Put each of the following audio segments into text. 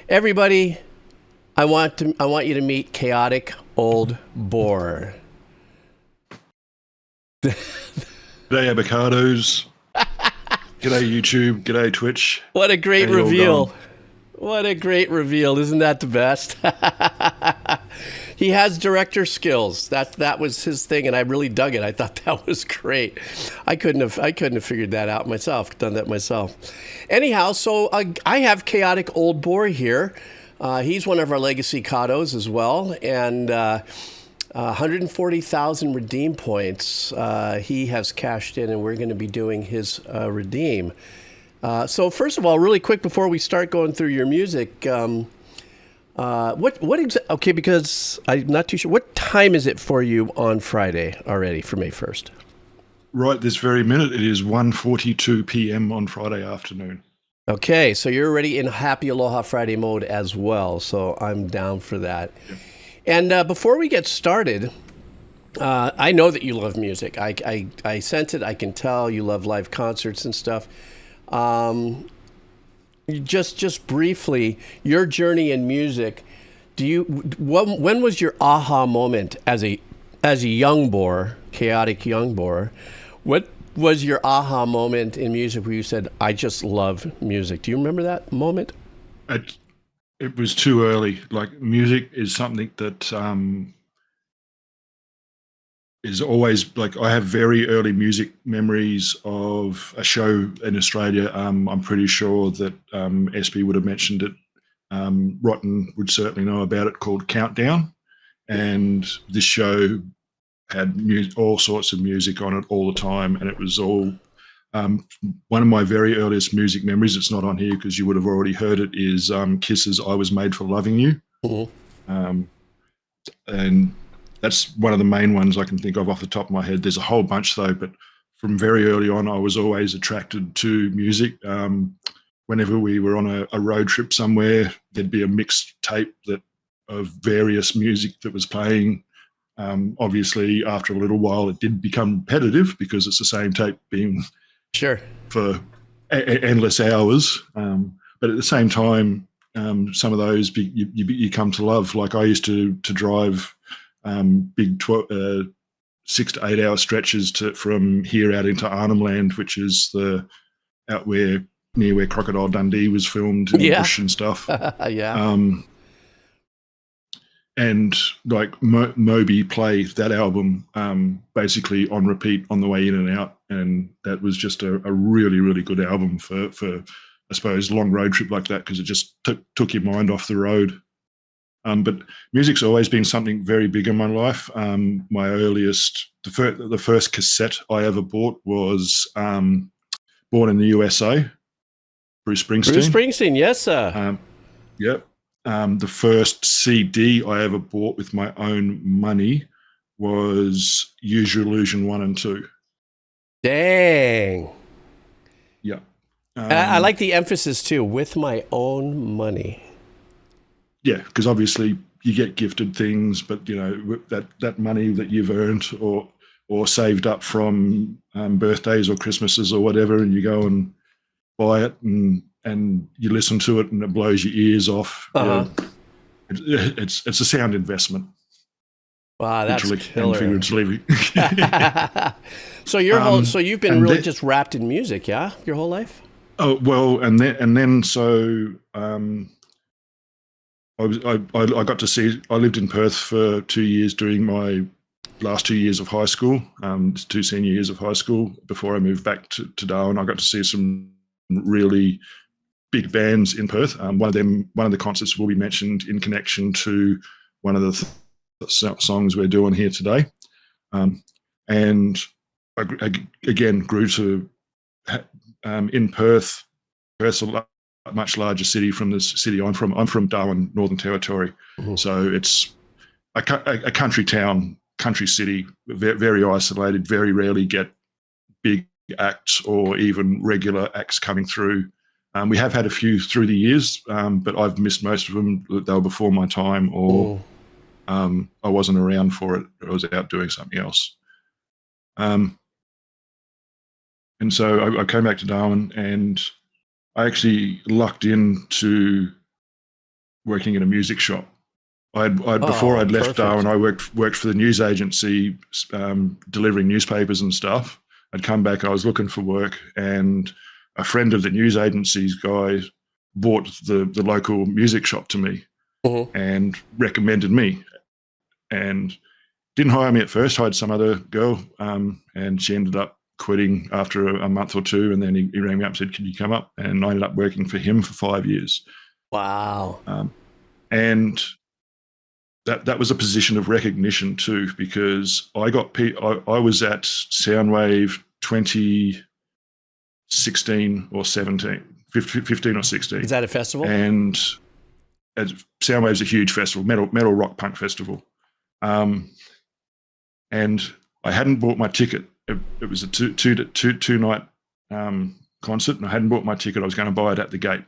Everybody, I want you to meet chaotic old boar. G'day avocados. G'day YouTube. G'day Twitch. What a great How you all reveal. going? What a great reveal. Isn't that the best? He has director skills. That was his thing, and I really dug it. I thought that was great. I couldn't have figured that out myself. Done that myself. Anyhow, so I have chaotic old boar here. He's one of our legacy Kados as well, and 140,000 redeem points he has cashed in, and we're going to be doing his redeem. So first of all, really quick before we start going through your music, okay, because I'm not too sure. What time is it for you on Friday already for May 1st? Right this very minute, it is 1:42 p.m. on Friday afternoon. Okay, so you're already in Happy Aloha Friday mode as well, so I'm down for that. Yep. And before we get started, I know that you love music. I sense it. I can tell you love live concerts and stuff. Just briefly, your journey in music. When was your aha moment as a young boar, chaotic young boar? What was your aha moment in music where you said, "I just love music"? Do you remember that moment? It was too early. Like, music is something that is always, like, I have very early music memories of a show in Australia. I'm pretty sure that SB would have mentioned it. Rotten would certainly know about it, called Countdown. And this show had all sorts of music on it all the time. And it was all one of my very earliest music memories. It's not on here because you would have already heard it, is Kiss's I Was Made for Loving You. Mm-hmm. And that's one of the main ones I can think of off the top of my head. There's a whole bunch though, but from very early on, I was always attracted to music. Whenever we were on a road trip somewhere, there'd be a mixed tape of various music that was playing. Obviously, after a little while, it did become repetitive because it's the same tape being Sure. for endless hours. But at the same time, some of those you come to love. Like, I used to drive big 6 to 8 hour stretches from here out into Arnhem Land, which is out near where Crocodile Dundee was filmed in the bush and stuff. Yeah. And like Moby play that album basically on repeat on the way in and out, and that was just a really, really good album for I suppose long road trip like that, because it just took your mind off the road. But music's always been something very big in my life. My earliest, the first cassette I ever bought was Born in the USA, Bruce Springsteen. Bruce Springsteen, yes, sir. Yep. The first CD I ever bought with my own money was Use Your Illusion 1 and 2. Dang. Yeah. I like the emphasis too, with my own money. Yeah, because obviously you get gifted things, but you know, that money that you've earned or saved up from birthdays or Christmases or whatever, and you go and buy it and you listen to it and it blows your ears off. Uh-huh. It's a sound investment. Wow, that's killer. And figuratively. So you've been really just wrapped in music, yeah, your whole life? Oh well, and then so I got to see. I lived in Perth for 2 years during my last 2 years of high school, 2 senior years of high school before I moved back to Darwin. I got to see some really big bands in Perth. One of the concerts will be mentioned in connection to one of the songs we're doing here today. And I again grew to in Perth. Perth's a much larger city from the city I'm from. I'm from Darwin, Northern Territory. Mm-hmm. So it's a country town, country city, very isolated, very rarely get big acts or even regular acts coming through. We have had a few through the years, but I've missed most of them. They were before my time, or I wasn't around for it. I was out doing something else. And so I came back to Darwin, and I actually lucked into working in a music shop. Before I'd left perfect. Darwin, I worked for the news agency, delivering newspapers and stuff. I'd come back, I was looking for work, and a friend of the news agency's guy bought the local music shop to me and recommended me. And didn't hire me at first, hired some other girl, and she ended up quitting after a month or two. And then he rang me up and said, "Can you come up?" And I ended up working for him for 5 years. Wow. And that was a position of recognition too, because I was at Soundwave 2016 or 17, 15 or 16. Is that a festival? And Soundwave's a huge festival, metal rock punk festival. And I hadn't bought my ticket. It was a two night concert, and I hadn't bought my ticket. I was going to buy it at the gate.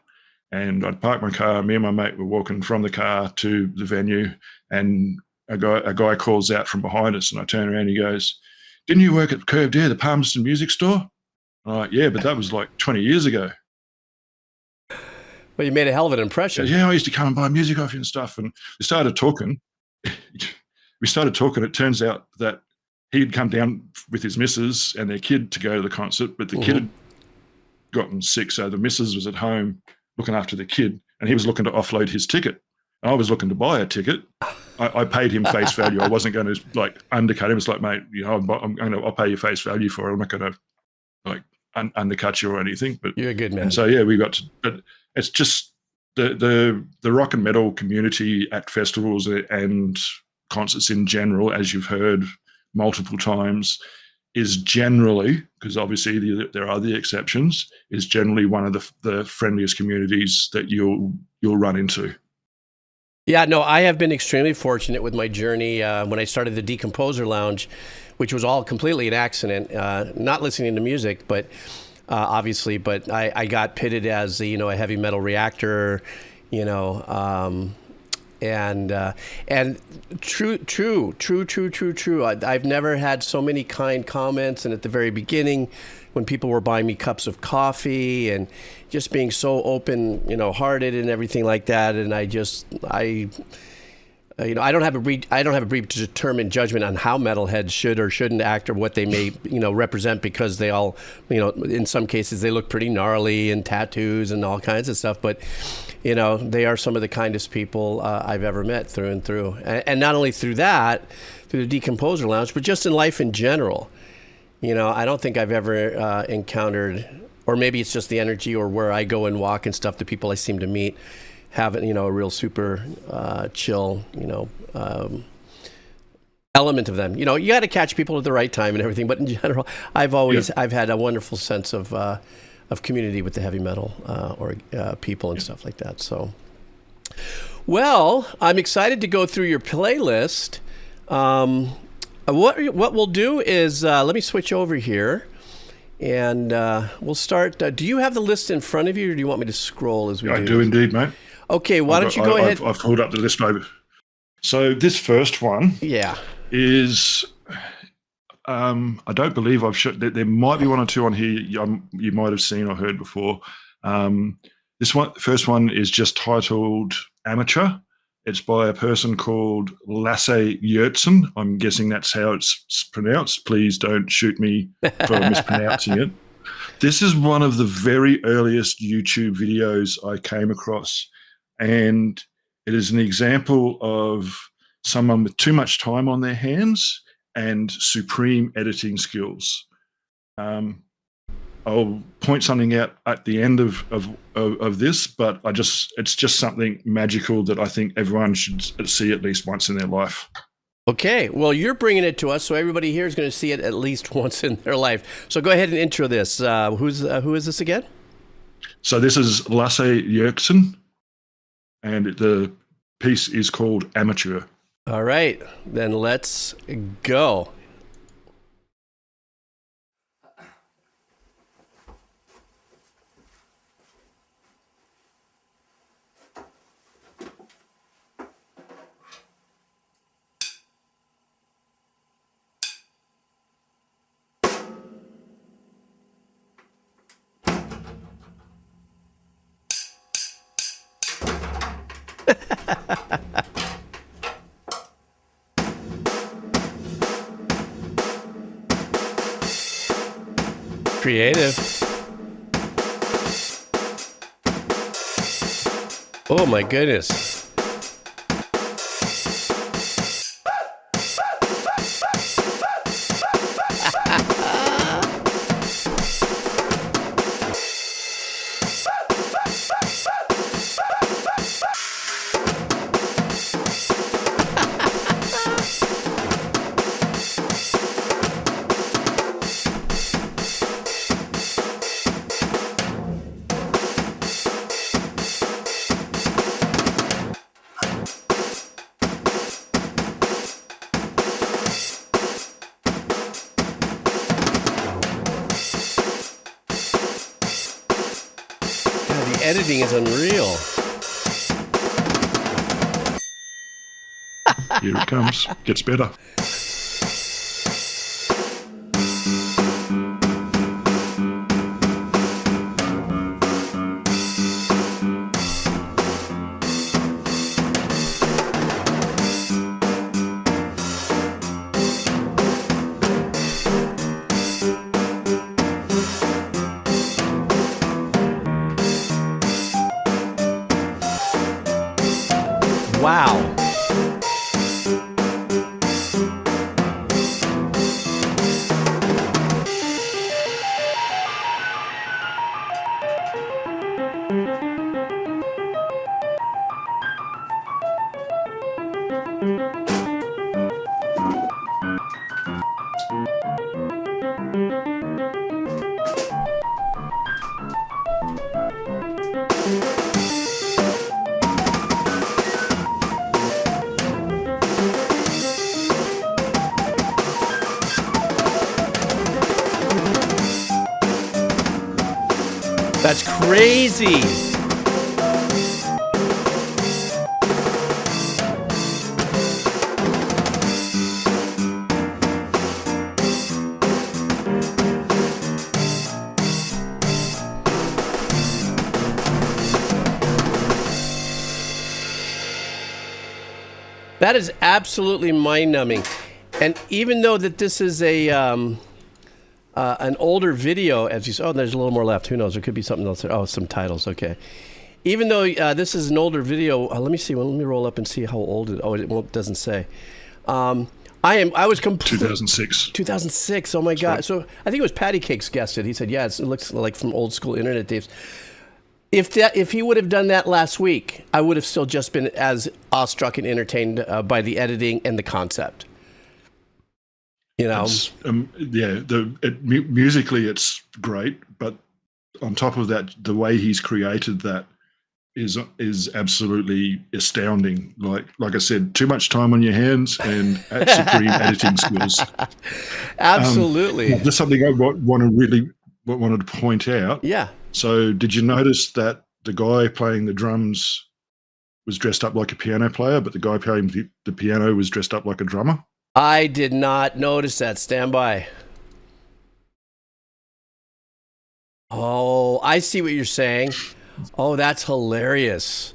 And I'd parked my car. Me and my mate were walking from the car to the venue, and a guy calls out from behind us, and I turn around and he goes, "Didn't you work at Curved Air, the Palmerston Music Store?" I'm like, "Yeah, but that was like 20 years ago." Well, you made a hell of an impression. Yeah, I used to come and buy music off you and stuff. And we started talking. It turns out that he'd come down with his missus and their kid to go to the concert, but the kid had gotten sick, so the missus was at home looking after the kid, and he was looking to offload his ticket. I was looking to buy a ticket. I paid him face value. I wasn't going to like undercut him. It's like, "Mate, you know, I'll pay you face value for it. I'm not going to like undercut you or anything." But you're a good man. And so yeah, we got to. But it's just the rock and metal community at festivals and concerts in general, as you've heard multiple times, is generally, because obviously there are the exceptions, is generally one of the friendliest communities that you'll run into. Yeah, no, I have been extremely fortunate with my journey. When I started the Decomposer Lounge, which was all completely an accident, not listening to music, but obviously, but I got pitted as a heavy metal reactor, and true. I've never had so many kind comments. And at the very beginning, when people were buying me cups of coffee and just being so open, hearted and everything like that, and I don't have a predetermined judgment on how metalheads should or shouldn't act or what they may, represent, because they all, in some cases they look pretty gnarly and tattoos and all kinds of stuff. But, they are some of the kindest people I've ever met through and through. And not only through that, through the Decomposer Lounge, but just in life in general. I don't think I've ever encountered, or maybe it's just the energy or where I go and walk and stuff, the people I seem to meet have a real super chill, element of them. You got to catch people at the right time and everything. But in general, I've had a wonderful sense of community with the heavy metal or people and stuff like that. So, well, I'm excited to go through your playlist. What we'll do is let me switch over here. And we'll start. Do you have the list in front of you, or do you want me to scroll as we do? I do indeed, mate. Okay, why don't you go ahead? I've pulled up the list over. So this first one is, I don't believe I've showed, there might be one or two on here you might have seen or heard before. First one is just titled Amateur. It's by a person called Lassi Jükken. I'm guessing that's how it's pronounced. Please don't shoot me for mispronouncing it. This is one of the very earliest YouTube videos I came across. And it is an example of someone with too much time on their hands and supreme editing skills. I'll point something out at the end of this, but it's just something magical that I think everyone should see at least once in their life. Okay, well, you're bringing it to us, so everybody here is going to see it at least once in their life. So go ahead and intro this. Who is this again? So this is Lassi Jükken, and the piece is called Amateur. All right, then let's go. Creative. Oh my goodness. Editing is unreal. Here it comes. Gets better. Wow. That's crazy. That is absolutely mind-numbing. And even though that this is a an older video, as you said, oh, there's a little more left. Who knows? There could be something else. Oh, some titles. Okay. Even though this is an older video, let me see. Well, let me roll up and see how old it. Oh, it doesn't say. I was completely 2006. 2006. Oh my God. Right. So I think it was Patty Cakes guessed it. He said, "Yeah, it looks like from old school internet days." If he would have done that last week, I would have still just been as awestruck and entertained by the editing and the concept. You know, musically it's great, but on top of that, the way he's created that is absolutely astounding. Like I said, too much time on your hands and supreme editing skills. Absolutely, just something I wanted to point out. Yeah. So, did you notice that the guy playing the drums was dressed up like a piano player, but the guy playing the piano was dressed up like a drummer? I did not notice that. Stand by. Oh, I see what you're saying. Oh, that's hilarious.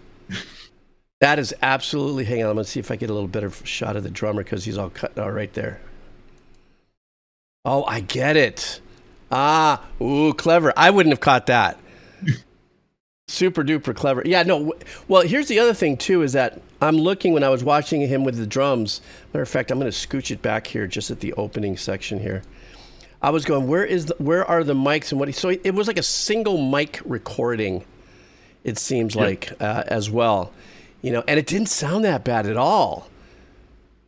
That is absolutely. Hang on, I'm gonna see if I get a little better shot of the drummer because he's all cut out right there. Oh, I get it. Ooh, clever. I wouldn't have caught that. Super duper clever. Yeah, no. Well, here's the other thing too, is that I'm looking when I was watching him with the drums. Matter of fact, I'm going to scooch it back here just at the opening section here. I was going, where are the mics and what? So it was like a single mic recording. It seems like as well, you know, and it didn't sound that bad at all.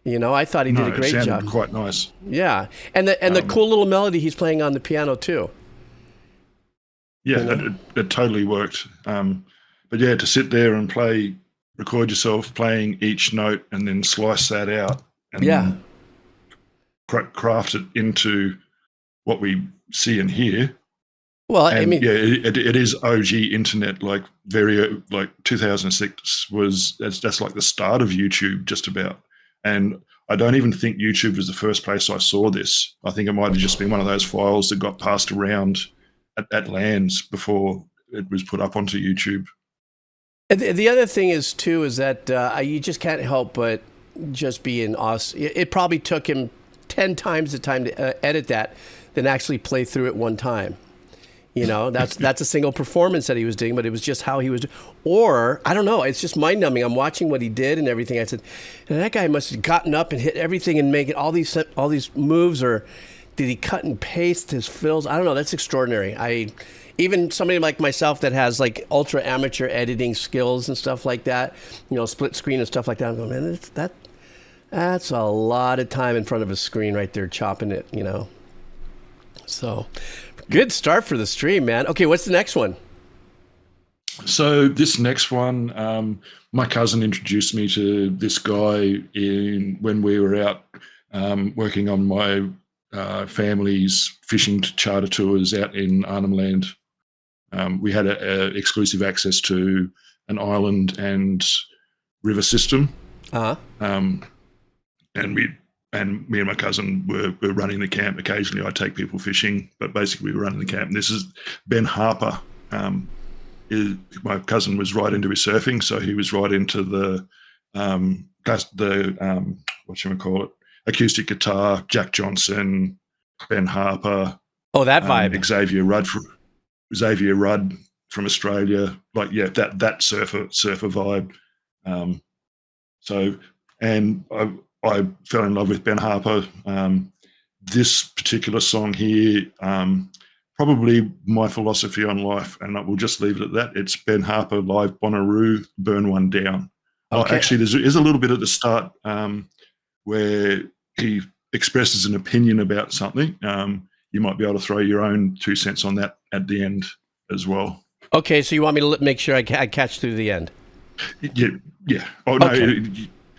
You know, I thought he did a great it sounded job. Quite nice. Yeah, and the cool little melody he's playing on the piano too. Yeah, it totally worked. But yeah, to sit there and record yourself playing each note and then slice that out and craft it into what we see and hear. Well, and I mean, yeah, it is OG internet, like 2006 that's like the start of YouTube, just about. And I don't even think YouTube was the first place I saw this. I think it might have just been one of those files that got passed around at LANs before it was put up onto YouTube. And the other thing is too is that you just can't help but just be in awesome. It probably took him 10 times the time to edit that than actually play through it one time. You know, that's a single performance that he was doing, but it was just how he was. Or I don't know. It's just mind numbing. I'm watching what he did and everything. I said, that guy must have gotten up and hit everything and make it all these moves, or did he cut and paste his fills? I don't know. That's extraordinary. Even somebody like myself that has like ultra amateur editing skills and stuff like that, you know, split screen and stuff like that. I'm going, man, that's a lot of time in front of a screen right there, chopping it, you know. So, good start for the stream, man. Okay, what's the next one? So this next one, my cousin introduced me to this guy when we were out working on my family's fishing charter tours out in Arnhem Land. We had exclusive access to an island and river system. And me and my cousin were running the camp. Occasionally I'd take people fishing, but basically we were running the camp. And this is Ben Harper. My cousin was right into his surfing, so he was right into the whatchamacallit, acoustic guitar, Jack Johnson, Ben Harper. Oh, that vibe. Xavier Rudd from Australia, like that surfer vibe. And I fell in love with Ben Harper. This particular song here, probably my philosophy on life, and we'll just leave it at that. It's Ben Harper live Bonnaroo, Burn One Down. Okay. Actually, there's a little bit at the start where he expresses an opinion about something. You might be able to throw your own 2 cents on that at the end as well. Okay, so you want me to make sure I catch through the end? Yeah. Oh no, okay.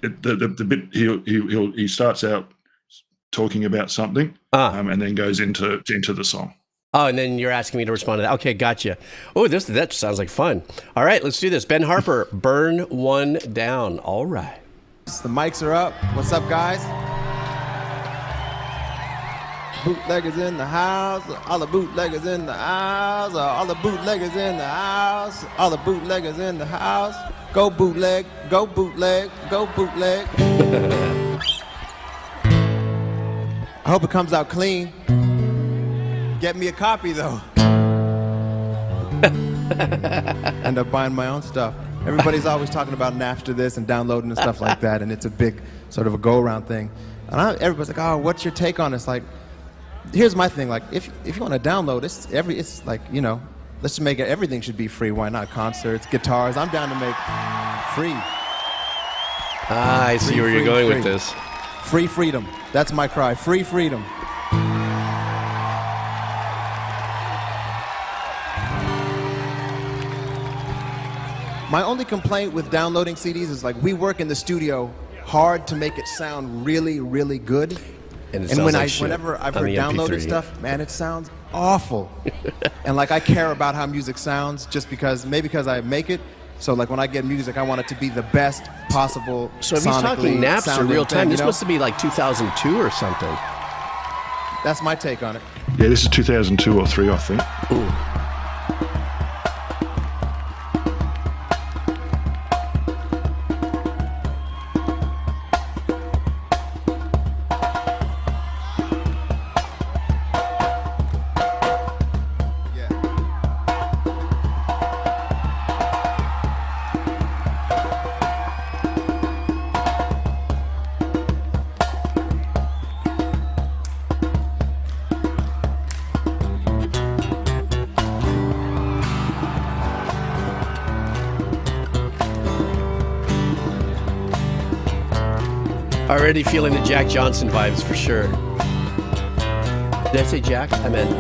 The bit he starts out talking about something, and then goes into the song. Oh, and then you're asking me to respond to that. Okay, gotcha. Oh, that sounds like fun. All right, let's do this. Ben Harper, Burn One Down. All right. The mics are up. What's up, guys? Bootleggers in the house. All the bootleggers in the house. All the bootleggers in the house. All the bootleggers in the house. Go bootleg, go bootleg, go bootleg. I hope it comes out clean. Get me a copy, though. End up buying my own stuff. Everybody's always talking about Napster this and downloading and stuff like that, and it's a big sort of a go-around thing. And everybody's like, oh, what's your take on this? Like, here's my thing. Like, if you want to download, it's like, you know, let's just make it, everything should be free. Why not? Concerts, guitars. I'm down to make free. I see where you're going with this. Free freedom. That's my cry. Free freedom. My only complaint with downloading CDs is like we work in the studio hard to make it sound really, really good. And whenever I've heard downloaded stuff, man, it sounds awful. And like I care about how music sounds just because I make it. So like when I get music, I want it to be the best possible. So if he's talking Napster real time, this must be like 2002 or something. That's my take on it. Yeah, this is 2002 or 3, I think. Ooh. Already feeling the Jack Johnson vibes for sure. Did I say Jack? I meant.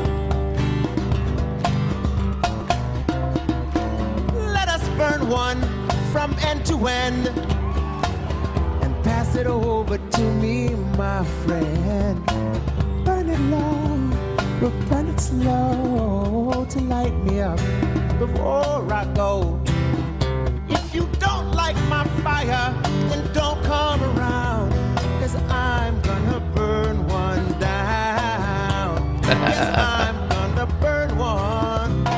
Let us burn one from end to end and pass it over to me, my friend. Burn it low, but burn it slow to light me up before I go. If you don't like my fire, then don't come around. 'Cause I'm gonna burn one down. Yes, I'm gonna burn one down.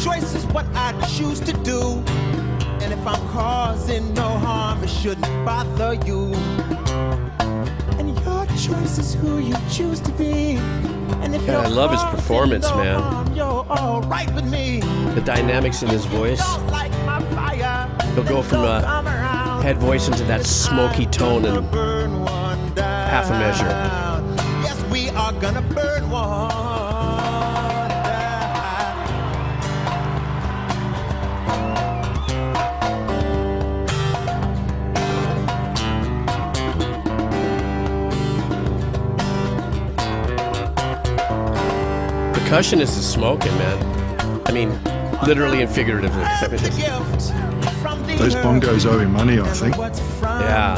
choice is what I choose to do. And if I'm causing no harm, it shouldn't bother you. And your choice is who you choose to be. And if I love his performance, no man. Harm, you're all right with me. The dynamics in his voice. Like my fire, He'll go from a head voice into that smoky tone in half a measure. Yes, we are gonna burn one Percussionist is smoking, man. I mean, literally and figuratively. Those bongos owe him money, I think. Yeah.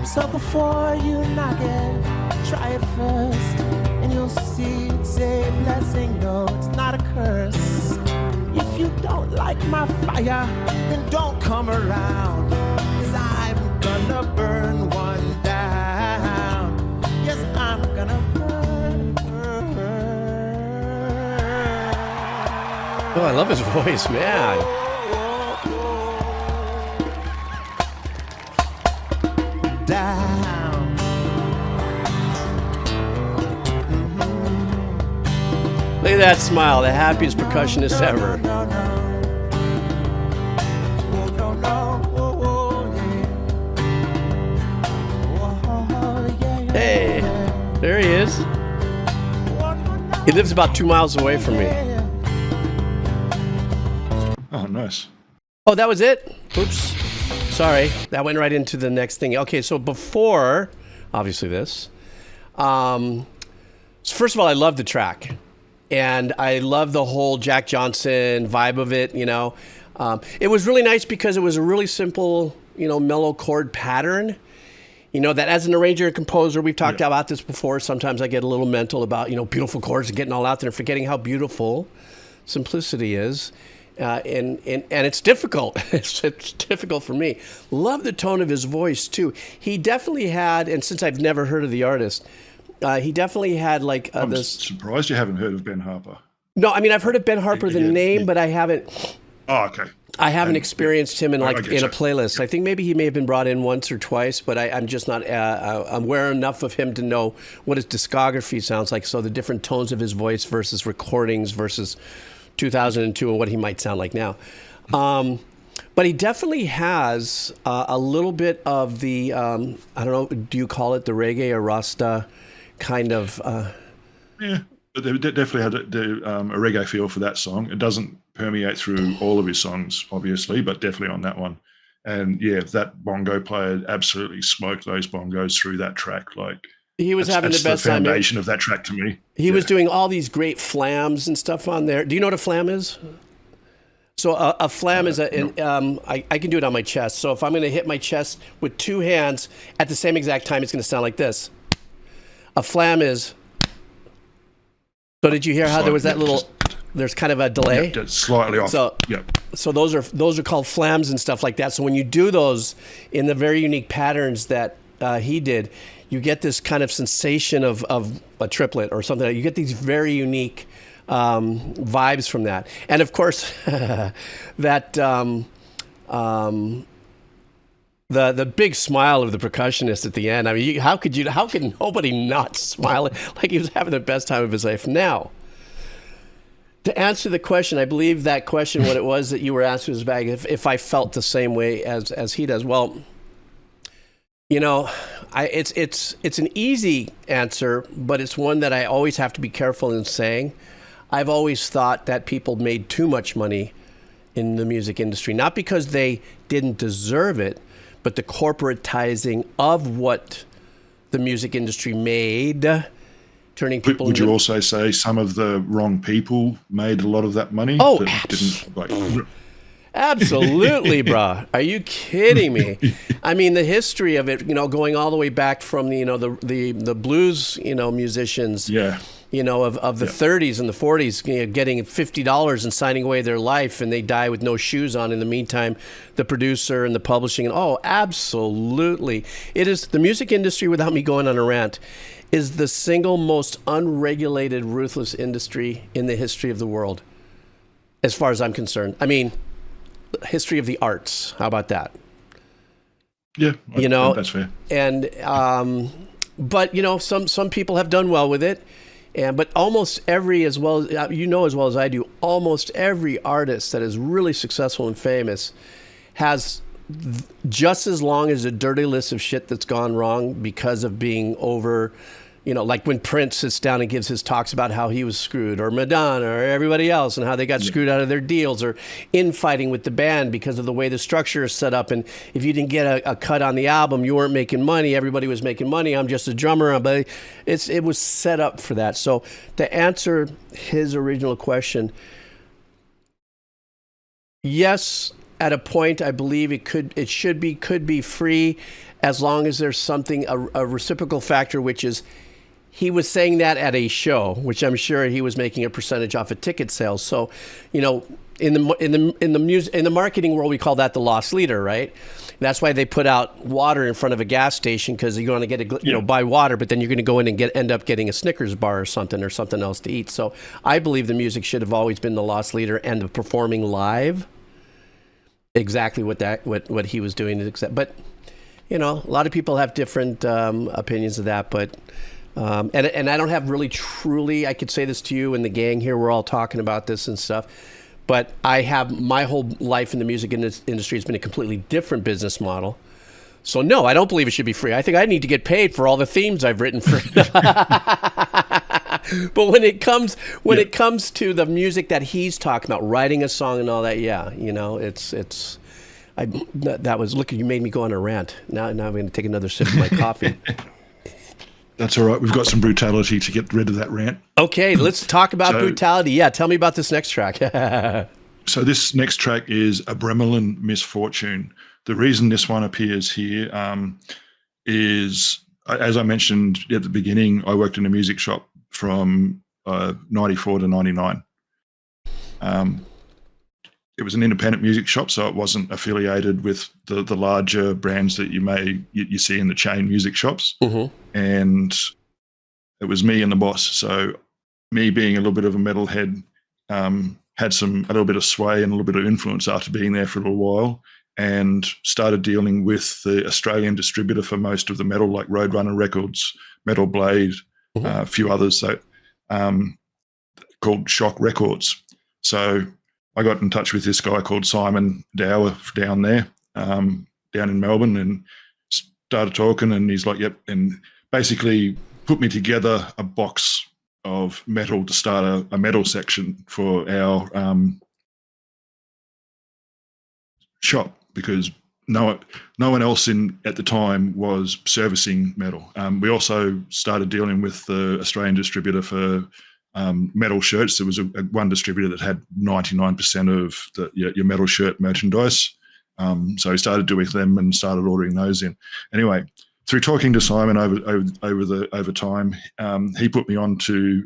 So before you knock it, try it first, and you'll see it's a blessing. No, it's not a curse. If you don't like my fire, then don't come around, 'cause I'm gonna burn one down. Yes, I'm gonna burn. Oh, I love his voice, man. Down. Look at that smile, the happiest percussionist ever. Hey, there he is. He lives about 2 miles away from me. Oh, nice. Oh, that was it? Oops. Sorry. That went right into the next thing. Okay, so before, obviously this, so first of all, I love the track. And I love the whole Jack Johnson vibe of it, you know. It was really nice because it was a really simple, you know, mellow chord pattern. You know, that as an arranger and composer, we've talked about this before. Sometimes I get a little mental about, you know, beautiful chords and getting all out there and forgetting how beautiful simplicity is. And it's difficult. It's difficult for me. Love the tone of his voice, too. He definitely had, and since I've never heard of the artist, he definitely had like I'm this. surprised you haven't heard of Ben Harper. No, I mean, I've heard of Ben Harper, the name, but I haven't. Oh, okay. I haven't experienced him in I like get in a you. playlist. I think maybe he may have been brought in once or twice, but I'm just not aware enough of him to know what his discography sounds like. So the different tones of his voice versus recordings versus 2002 and what he might sound like now. But he definitely has a little bit of the, I don't know, do you call it the reggae or Rasta kind of? Yeah, but they definitely had a reggae feel for that song. It doesn't permeate through all of his songs, obviously, but definitely on that one. And yeah, that bongo player absolutely smoked those bongos through that track. Like, He was having the best the time. foundation of that track to me. He was doing all these great flams and stuff on there. Do you know what a flam is? So a flam is I can do it on my chest. So if I'm going to hit my chest with two hands at the same exact time, it's going to sound like this. A flam is. So did you hear how there was that little? There's kind of a delay. Yeah, slightly off. So those are called flams and stuff like that. So when you do those in the very unique patterns that he did, you get this kind of sensation of a triplet or something. You get these very unique vibes from that. And of course, that the big smile of the percussionist at the end. I mean, how could nobody not smile like he was having the best time of his life? Now, to answer the question, I believe that question, what it was that you were asking was back, if I felt the same way as he does. Well, you know, it's an easy answer, but it's one that I always have to be careful in saying. I've always thought that people made too much money in the music industry, not because they didn't deserve it, but the corporatizing of what the music industry made, turning people. Would you also say some of the wrong people made a lot of that money? Oh, absolutely, brah. Are you kidding me? I mean, the history of it, you know, going all the way back from the blues, musicians. Yeah. of the 30s and the 40s, getting $50 and signing away their life, and they die with no shoes on. In the meantime, the producer and the publishing, absolutely. It is the music industry, without me going on a rant, is the single most unregulated, ruthless industry in the history of the world, as far as I'm concerned. I mean, history of the arts. How about that? Yeah, that's fair. And but some people have done well with it, but almost every, as well as I do, almost every artist that is really successful and famous has just as long as a dirty list of shit that's gone wrong because of being over. Like when Prince sits down and gives his talks about how he was screwed, or Madonna, or everybody else, and how they got screwed out of their deals, or infighting with the band because of the way the structure is set up. And if you didn't get a cut on the album, you weren't making money. Everybody was making money. I'm just a drummer. But it was set up for that. So to answer his original question, yes, at a point, I believe could be free, as long as there's something, a reciprocal factor, which is, he was saying that at a show, which I'm sure he was making a percentage off of ticket sales. So, in the marketing world, we call that the loss leader, right? That's why they put out water in front of a gas station, because you're going to get buy water, but then you're going to go in and end up getting a Snickers bar or something else to eat. So I believe the music should have always been the loss leader, and the performing live, exactly what he was doing. But a lot of people have different opinions of that, but. And I don't have really truly, I could say this to you and the gang here, we're all talking about this and stuff, but I have, my whole life in the music industry has been a completely different business model. So no, I don't believe it should be free. I think I need to get paid for all the themes I've written for. But when it comes to the music that he's talking about, writing a song and all that, that was, look, you made me go on a rant. Now I'm going to take another sip of my coffee. That's all right. We've got some brutality to get rid of that rant. Okay, let's talk about brutality. Yeah, tell me about this next track. So this next track is Abramelin, Misfortune. The reason this one appears here is, as I mentioned at the beginning, I worked in a music shop from 94 to 99. It was an independent music shop, so it wasn't affiliated with the larger brands that you see in the chain music shops. Mm-hmm. And it was me and the boss. So me being a little bit of a metalhead, had a little bit of sway and a little bit of influence after being there for a little while, and started dealing with the Australian distributor for most of the metal, like Roadrunner Records, Metal Blade, mm-hmm. A few others, called Shock Records. So I got in touch with this guy called Simon Dower down there, down in Melbourne, and started talking, and he's like, yep, and basically put me together a box of metal to start a metal section for our shop, because no one else at the time was servicing metal. We also started dealing with the Australian distributor for metal shirts. There was one distributor that had 99% of your metal shirt merchandise. So we started doing them and started ordering those in. Anyway, through talking to Simon over time, he put me on to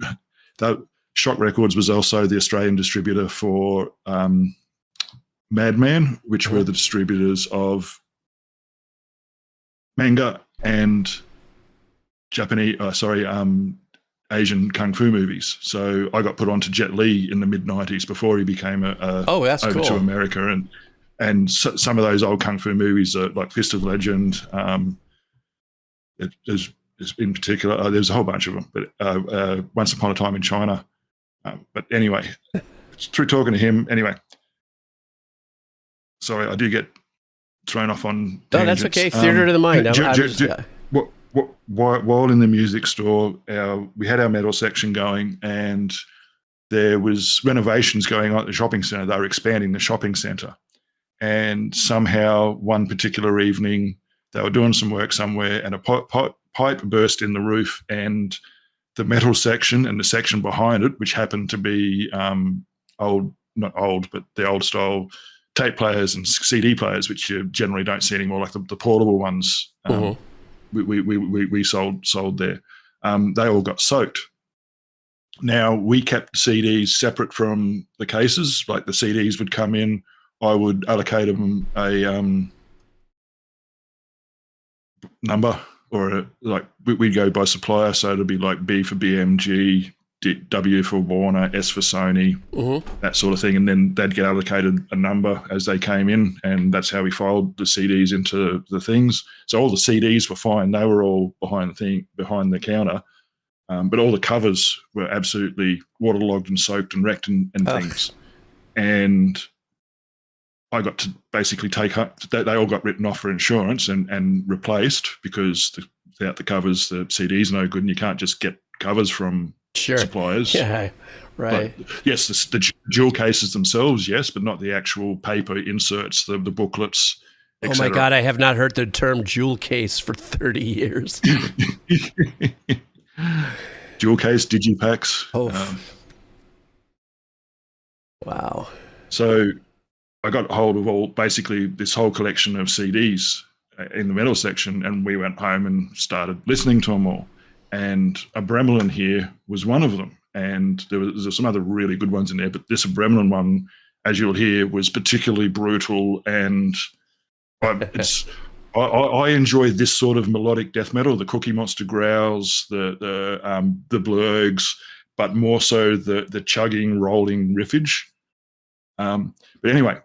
that. Shock Records was also the Australian distributor for Madman, which were the distributors of manga and Asian kung fu movies. So I got put on to Jet Li in the mid-90s before he became over cool. to America, and some of those old kung fu movies are like Fist of Legend. There's in particular, there's a whole bunch of them, but Once Upon a Time in China. But anyway, through talking to him, anyway. Sorry, I do get thrown off on tangents. No, that's okay. Theater to the mind. While in the music store, we had our metal section going, and there was renovations going on at the shopping centre. They were expanding the shopping centre. And somehow one particular evening, they were doing some work somewhere, and a pipe burst in the roof, and the metal section and the section behind it, which happened to be not old, but the old style tape players and CD players, which you generally don't see anymore, like the portable ones. We sold there. They all got soaked. Now, we kept CDs separate from the cases. Like the CDs would come in, I would allocate them a number, or we'd go by supplier. So it'd be like B for BMG, W for Warner, S for Sony, that sort of thing. And then they'd get allocated a number as they came in, and that's how we filed the CDs into the things. So all the CDs were fine. They were all behind the counter. But all the covers were absolutely waterlogged and soaked and wrecked and things. And I got to basically they all got written off for insurance and replaced, because without the covers, the CD's no good, and you can't just get covers from suppliers. Yeah, right. But yes, the jewel cases themselves, yes, but not the actual paper inserts, the booklets. Oh my God, I have not heard the term jewel case for 30 years. Jewel case, digipacks. Wow. So I got hold of basically this whole collection of CDs in the metal section, and we went home and started listening to them all. And Abramelin here was one of them. And there was some other really good ones in there, but this Abramelin one, as you'll hear, was particularly brutal. And I enjoy this sort of melodic death metal, the Cookie Monster growls, the blurgs, but more so the chugging, rolling riffage. But anyway,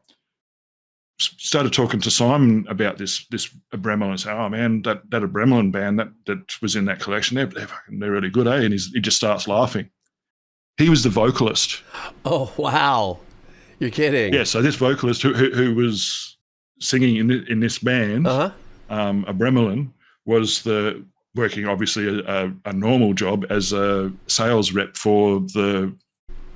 started talking to Simon about this Abramelin, and said, "Oh man, that Abramelin band that was in that collection, they're really good, eh?" And he just starts laughing. He was the vocalist. Oh wow, you're kidding? Yeah. So this vocalist who was singing in this band, Abramelin, was working obviously a normal job as a sales rep for the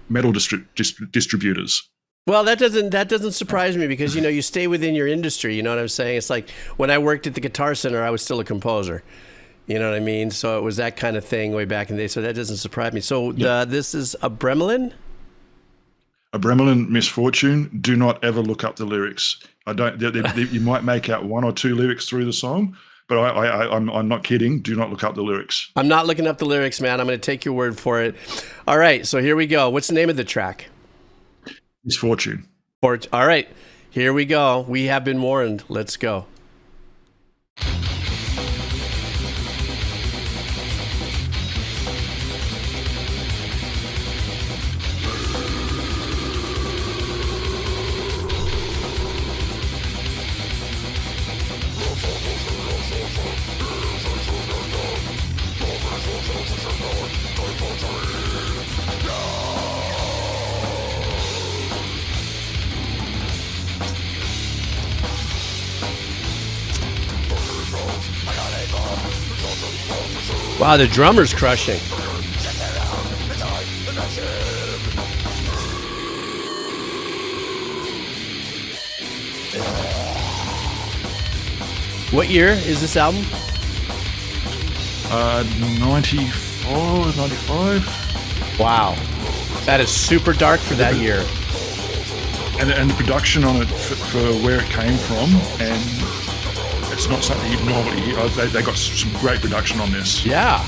metal distributors. Well, that doesn't surprise me, because you stay within your industry. You know what I'm saying? It's like when I worked at the Guitar Center, I was still a composer. You know what I mean? So it was that kind of thing way back in the day. So that doesn't surprise me. So this is Abramelin? Abramelin, Misfortune. Do not ever look up the lyrics. I don't. You might make out one or two lyrics through the song, but I'm not kidding. Do not look up the lyrics. I'm not looking up the lyrics, man. I'm going to take your word for it. All right, so here we go. What's the name of the track? Misfortune. All right, here we go. We have been warned. Let's go. Wow, the drummer's crushing. What year is this album? 94, 95. Wow. That is super dark for that year. And the production on it for where it came from, and it's not something you'd normally hear. They got some great production on this. Yeah.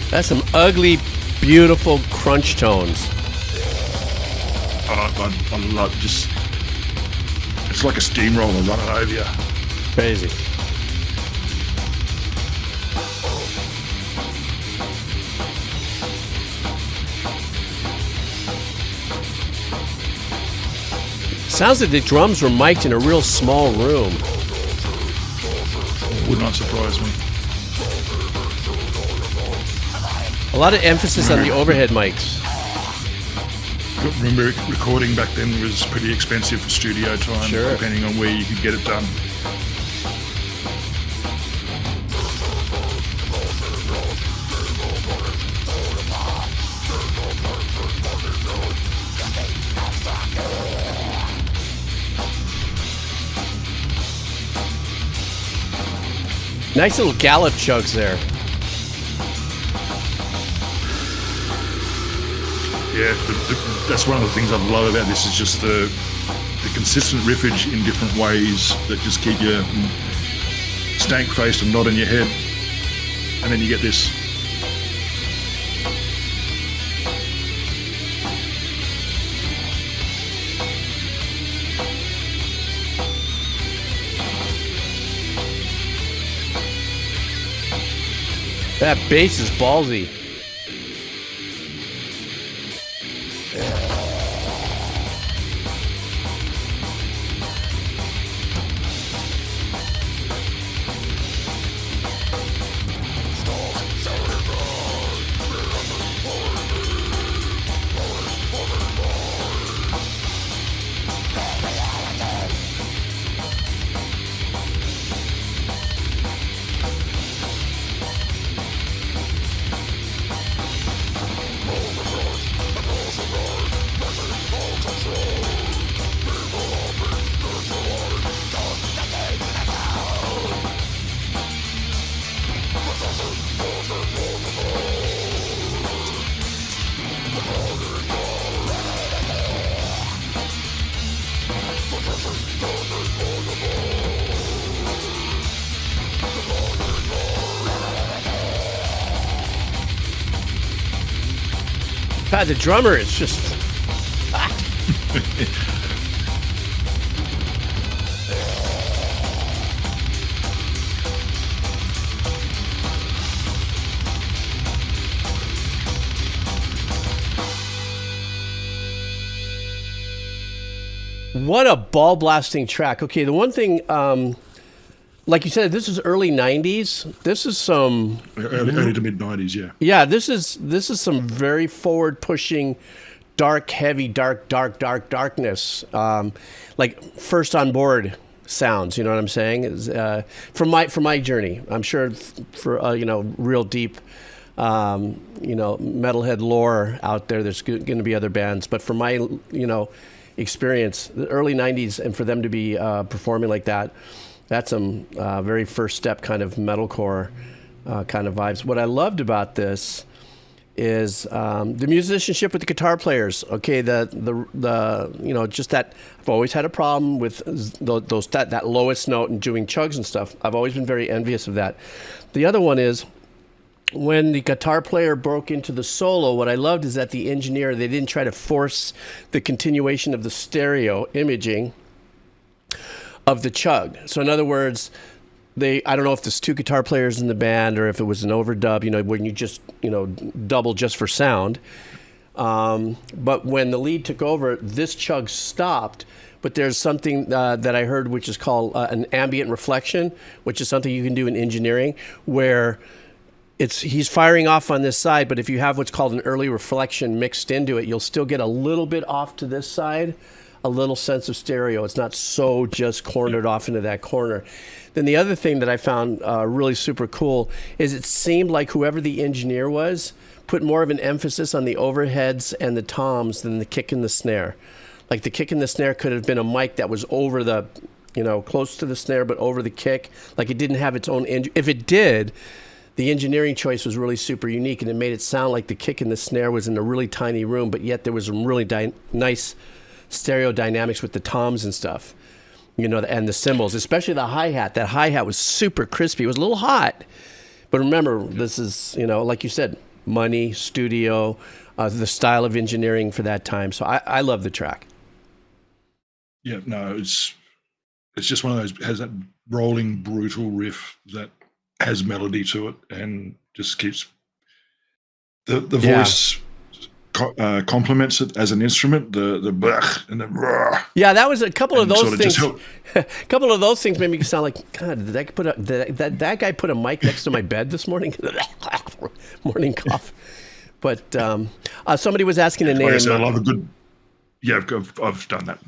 That's some ugly, beautiful crunch tones. I love just. It's like a steamroller running over you. Crazy. Sounds like the drums were mic'd in a real small room. Would not surprise me. A lot of emphasis on the overhead mics. remember recording back then was pretty expensive for studio time, Sure. depending on where you could get it done. Nice little gallop chugs there. Yeah, that's one of the things I love about this is just the consistent riffage in different ways that just keep you stank-faced and nodding your head. And then you get this. That bass is ballsy. God, the drummer is just... What a ball blasting track. Okay, the one thing, like you said, this is early 90s. This is some... Early to mid-90s, yeah. Yeah, this is some very forward-pushing, dark, heavy, darkness. Like first on board sounds. You know what I'm saying? From my journey, I'm sure for real deep, metalhead lore out there. There's going to be other bands, but for my experience, the early 90s, and for them to be performing like that, that's some very first step kind of metalcore kind of vibes. What I loved about this is the musicianship with the guitar players. Okay, the just that I've always had a problem with that lowest note and doing chugs and stuff. I've always been very envious of that. The other one is when the guitar player broke into the solo, what I loved is that the engineer, they didn't try to force the continuation of the stereo imaging of the chug. So in other words, I don't know if there's two guitar players in the band or if it was an overdub, when you just, double just for sound. But when the lead took over, this chug stopped. But there's something that I heard which is called an ambient reflection, which is something you can do in engineering where he's firing off on this side, but if you have what's called an early reflection mixed into it, you'll still get a little bit off to this side, a little sense of stereo. It's not so just cornered off into that corner. Then the other thing that I found really super cool is it seemed like whoever the engineer was put more of an emphasis on the overheads and the toms than the kick and the snare. Like the kick and the snare could have been a mic that was over the, close to the snare, but over the kick. Like it didn't have its own, if it did, the engineering choice was really super unique, and it made it sound like the kick and the snare was in a really tiny room, but yet there was some really nice stereo dynamics with the toms and stuff, and the cymbals, especially the hi-hat. That hi-hat was super crispy. It was a little hot, but remember, this is, like you said, money, studio, the style of engineering for that time. So I love the track. Yeah, no, it's just one of those, has that rolling, brutal riff that has melody to it and just keeps the voice complements it as an instrument. The blech and the rah. Yeah, that was a couple of those sort of things. A couple of those things made me sound like, God, did that guy put a mic next to my bed this morning? Morning cough. But somebody was asking a name. Like I said, I love a good Yeah, I've done that.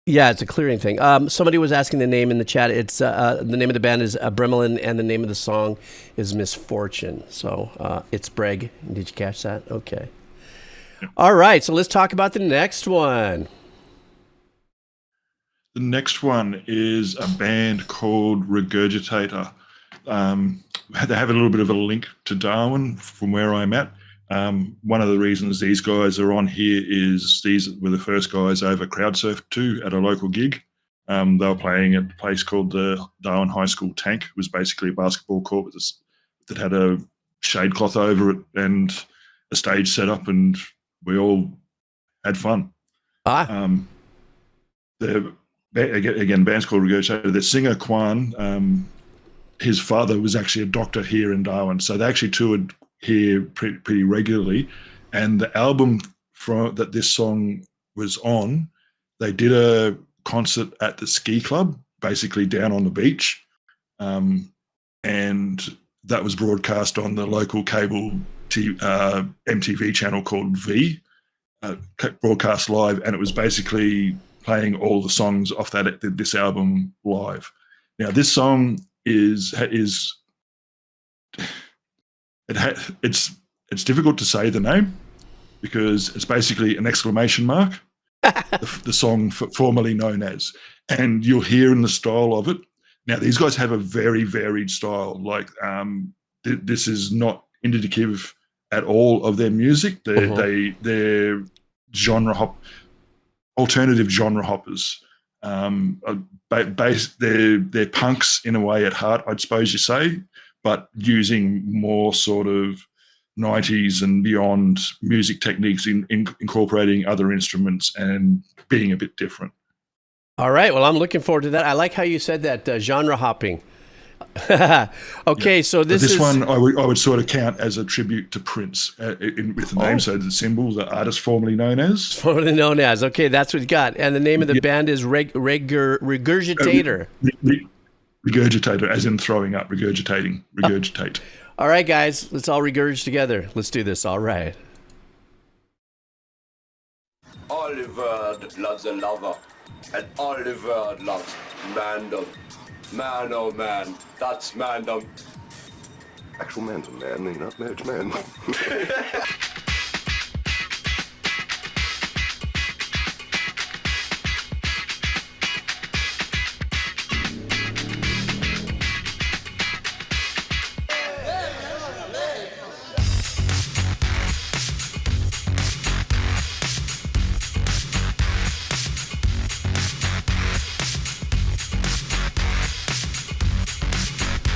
Yeah, it's a clearing thing. Somebody was asking the name in the chat. It's the name of the band is Abramelin, and the name of the song is Misfortune. So it's Breg. Did you catch that? Okay. Yeah. All right, so let's talk about the next one. The next one is a band called Regurgitator. They have a little bit of a link to Darwin from where I'm at. One of the reasons these guys are on here is these were the first guys I ever crowd surfed to at a local gig. They were playing at a place called the Darwin High School Tank. It was basically a basketball court that had a shade cloth over it and a stage set up, and we all had fun. Again, band's called Regurgitator. The singer, Quan, his father was actually a doctor here in Darwin, so they actually toured here pretty regularly. And the album that this song was on, they did a concert at the ski club, basically down on the beach, and that was broadcast on the local cable MTV channel called V, broadcast live, and it was basically playing all the songs off this album live. Now, this song it's difficult to say the name because it's basically an exclamation mark, the song formerly known as, and you'll hear in the style of it. Now, these guys have a very varied style. Like, this is not indicative at all of their music. They're genre hop, alternative genre hoppers. They're punks in a way at heart, I suppose you say, but using more sort of 90s and beyond music techniques in incorporating other instruments and being a bit different. All right. Well, I'm looking forward to that. I like how you said that, genre hopping. Okay, yeah. So this one I would sort of count as a tribute to Prince with the name. So the symbol, the artist formerly known as. Formerly known as. Okay, that's what you got. And the name of the band is Regurgitator. Regurgitator, as in throwing up, regurgitating, regurgitate. All right, guys, let's all regurgitate together. Let's do this. All right. Oliver loves a lover, and Oliver loves mandom. Man, oh man, that's mandom. Actual man's a man, they're not marriage man.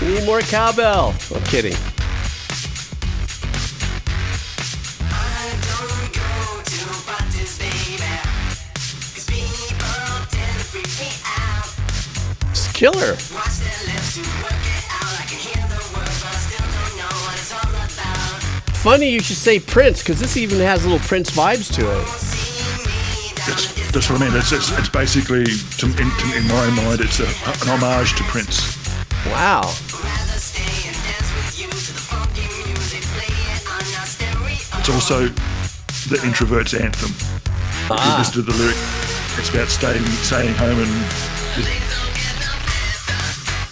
Need more cowbell. I'm kidding. It's killer. Funny you should say Prince, because this even has little Prince vibes to it. That's what I mean. It's basically, in my mind, it's an homage to Prince. Wow. It's also the introvert's anthem. If you listen to the lyric, it's about staying home and...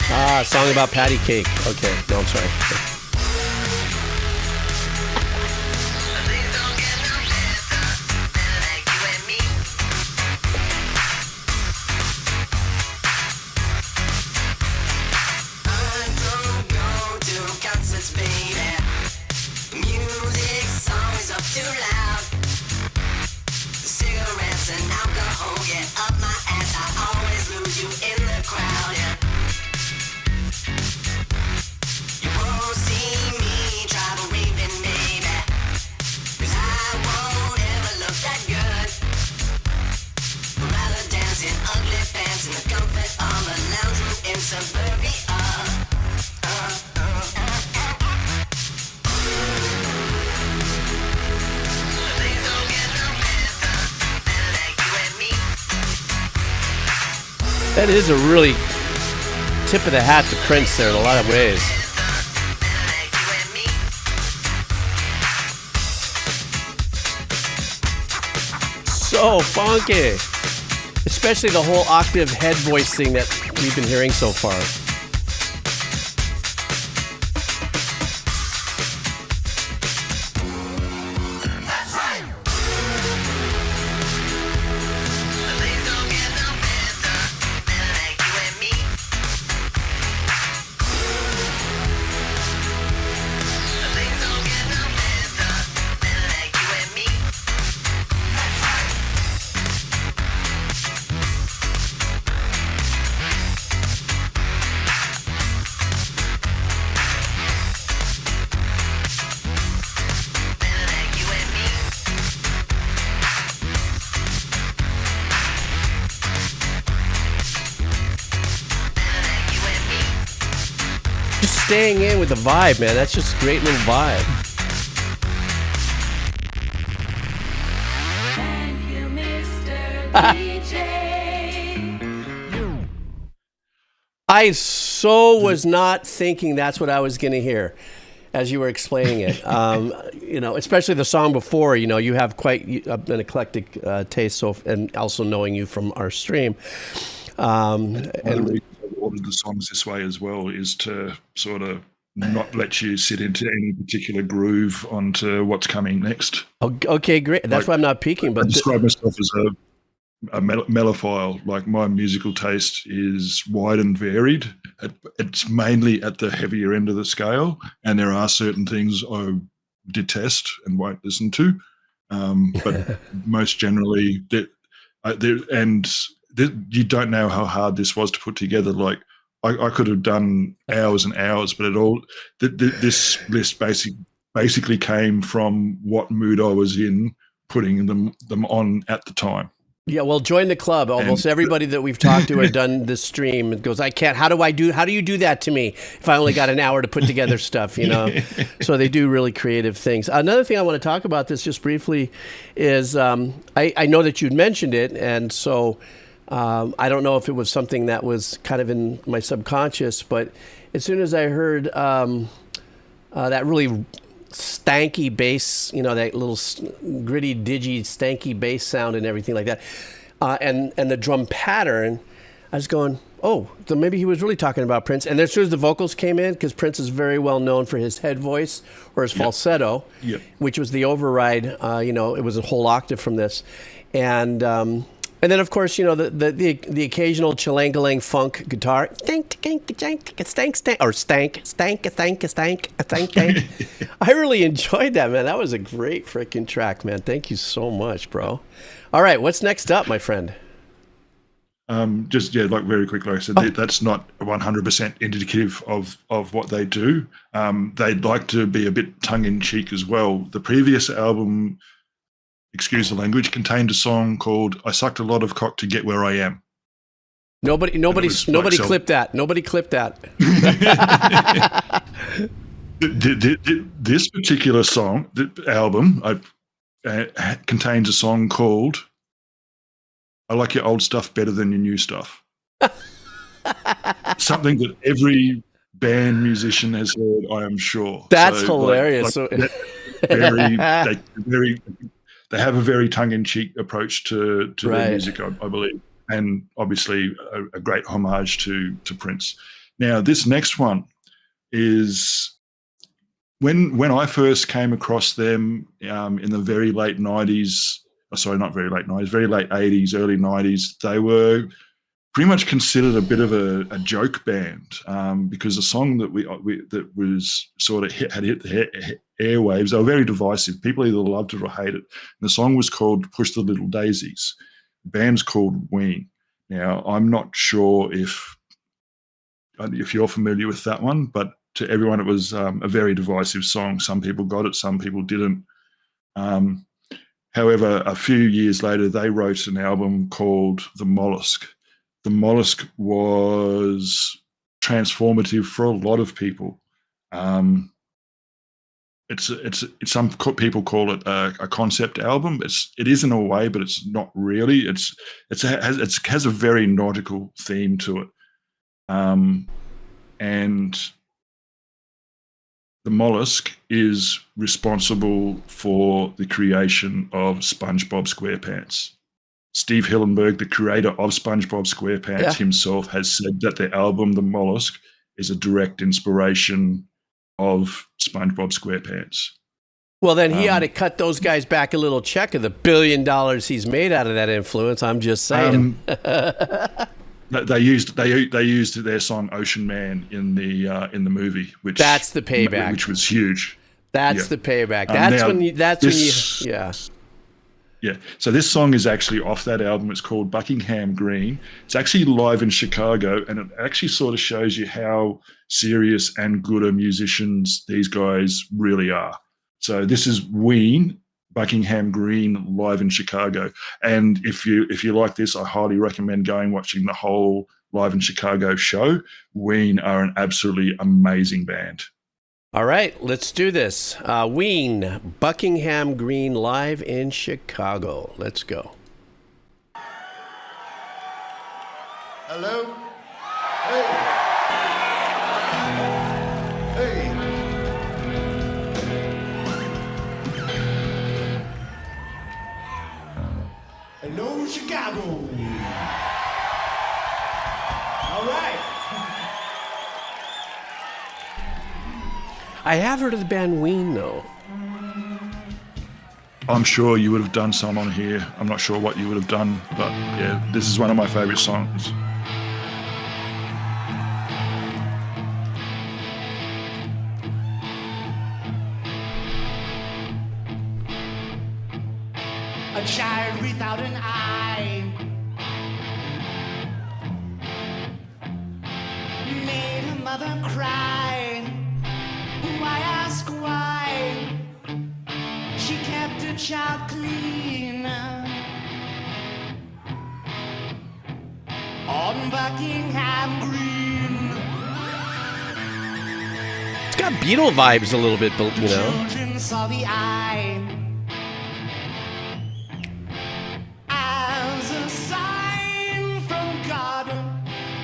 a song about patty cake. Okay, no, I'm sorry. That is a really tip of the hat to Prince there in a lot of ways. So so funky. Especially the whole octave head voice thing that we've been hearing so far. Staying in with the vibe, man. That's just a great little vibe. Thank you, Mr. DJ. I so was not thinking that's what I was going to hear as you were explaining it. You know, especially the song before, you know, you have quite an eclectic taste, so, and also knowing you from our stream. And ordered the songs this way as well is to sort of not let you sit into any particular groove onto what's coming next. Okay, great. That's why I'm not peeking. But I describe myself as a mellophile. Like, my musical taste is wide and varied. It's mainly at the heavier end of the scale, and there are certain things I detest and won't listen to. But most generally, you don't know how hard this was to put together. Like, I could have done hours and hours, but this list basically came from what mood I was in, putting them on at the time. Yeah, well, join the club. Almost everybody that we've talked to or done this stream goes, I can't. How do you do that to me if I only got an hour to put together stuff, you know? So they do really creative things. Another thing I want to talk about this just briefly is I know that you'd mentioned it, and so I don't know if it was something that was kind of in my subconscious, but as soon as I heard that really stanky bass, you know, that little gritty, digi, stanky bass sound and everything like that, and the drum pattern, I was going, oh, so maybe he was really talking about Prince. And as soon as the vocals came in, because Prince is very well known for his head voice or his falsetto, which was the override, you know, it was a whole octave from this. And then, of course, you know, the occasional chilangalang funk guitar, stank, or stank. I really enjoyed that, man. That was a great freaking track, man. Thank you so much, bro. All right, what's next up, my friend? Like very quickly, like I said, that's not 100% indicative of what they do. They'd like to be a bit tongue-in-cheek as well. The previous album, excuse the language, contained a song called "I Sucked a Lot of Cock to Get Where I Am." Nobody clipped that. Nobody clipped that. This particular song, the album, contains a song called "I Like Your Old Stuff Better Than Your New Stuff." Something that every band musician has heard, I am sure. That's hilarious. They have a very tongue-in-cheek approach to their music, I believe, and obviously a great homage to Prince. Now, this next one is when I first came across them in the very late 90s. Sorry, not very late 90s, very late 80s, early 90s. They were pretty much considered a bit of a joke band because the song that that was sort of had hit the airwaves, they were very divisive. People either loved it or hated it. And the song was called "Push the Little Daisies." The band's called Ween. Now, I'm not sure if you're familiar with that one, but to everyone, it was a very divisive song. Some people got it, some people didn't. However, a few years later, they wrote an album called The Mollusk. The Mollusk was transformative for a lot of people. Some people call it a concept album. It is in a way, but it's not really. It has a very nautical theme to it, and the Mollusk is responsible for the creation of SpongeBob SquarePants. Steve Hillenburg, the creator of SpongeBob SquarePants himself, has said that the album The Mollusk is a direct inspiration of SpongeBob SquarePants. Well, then he ought to cut those guys back a little check of the $1 billion he's made out of that influence. I'm just saying. They used their song "Ocean Man" in the movie, which that's the payback, which was huge. That's the payback. That's when you. Yeah. So this song is actually off that album. It's called Buckingham Green. It's actually live in Chicago, and it actually sort of shows you how serious and good a musicians these guys really are. So this is Ween, Buckingham Green, live in Chicago. And if you like this, I highly recommend watching the whole Live in Chicago show. Ween are an absolutely amazing band. All right, let's do this. Ween, Buckingham Green, live in Chicago. Let's go. Hello? Hey. Hey. Hello, Chicago. All right. I have heard of the band Ween, though. I'm sure you would have done some on here. I'm not sure what you would have done, but yeah, this is one of my favorite songs. A child without an eye made her mother cry. Why ask why? She kept her child clean on Buckingham Green. It's got Beatle vibes a little bit, you know. Children saw the eye as a sign from God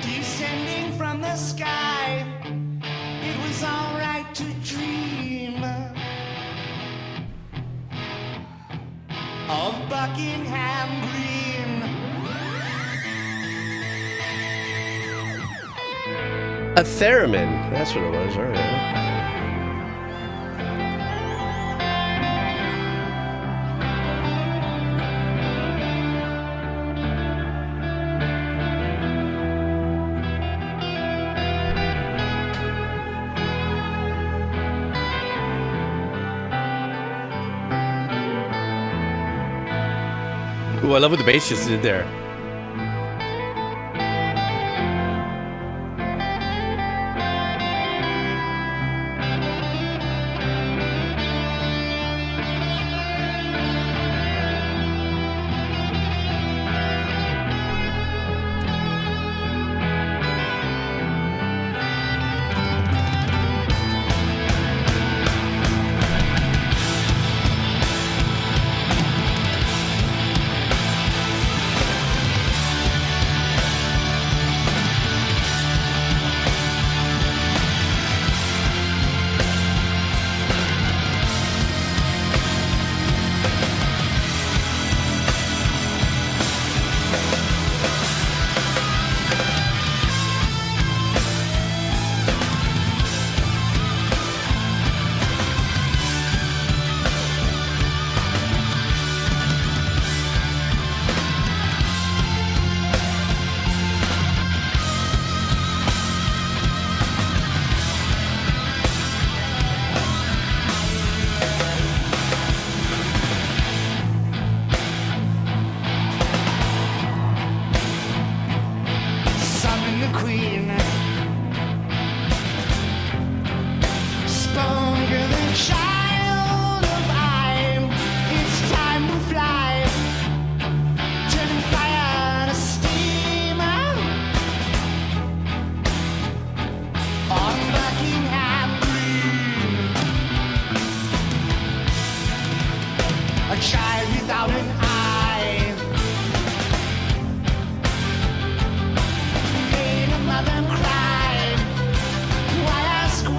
descending from the sky. It was all right to dream of Buckingham Green. A theremin. That's what it was. All right. Ooh, I love what the bass just did there.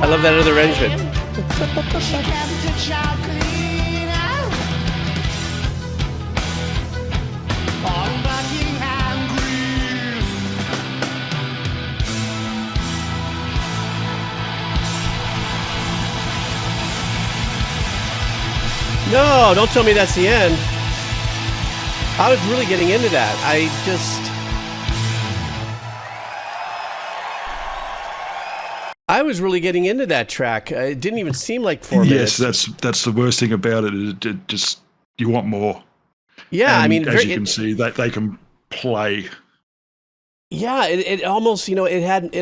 I love that other arrangement. On No, don't tell me that's the end. I was really getting into that. I was really getting into that track. It didn't even seem like 4 minutes. Yes, that's the worst thing about it. It just you want more. Yeah, and I mean, as you can see, that they can play. Yeah, it almost, it had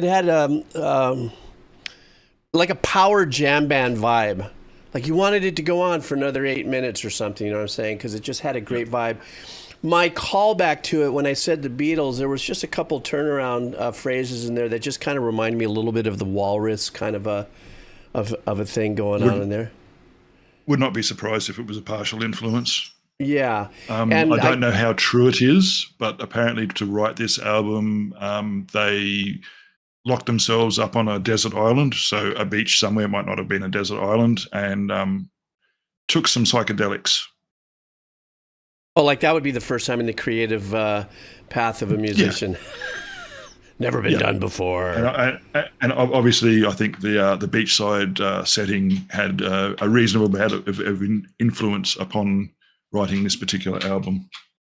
like a power jam band vibe. Like you wanted it to go on for another 8 minutes or something, you know what I'm saying? Because it just had a great vibe. My callback to it when I said the Beatles, there was just a couple turnaround phrases in there that just kind of reminded me a little bit of the Walrus kind of a thing going on in there. Would not be surprised if it was a partial influence. Yeah. And I don't know how true it is, but apparently to write this album, they locked themselves up on a desert island. So a beach somewhere might not have been a desert island, and took some psychedelics. Oh, like that would be the first time in the creative path of a musician. Yeah. Never been done before. And obviously, I think the beachside setting had a reasonable amount of influence upon writing this particular album.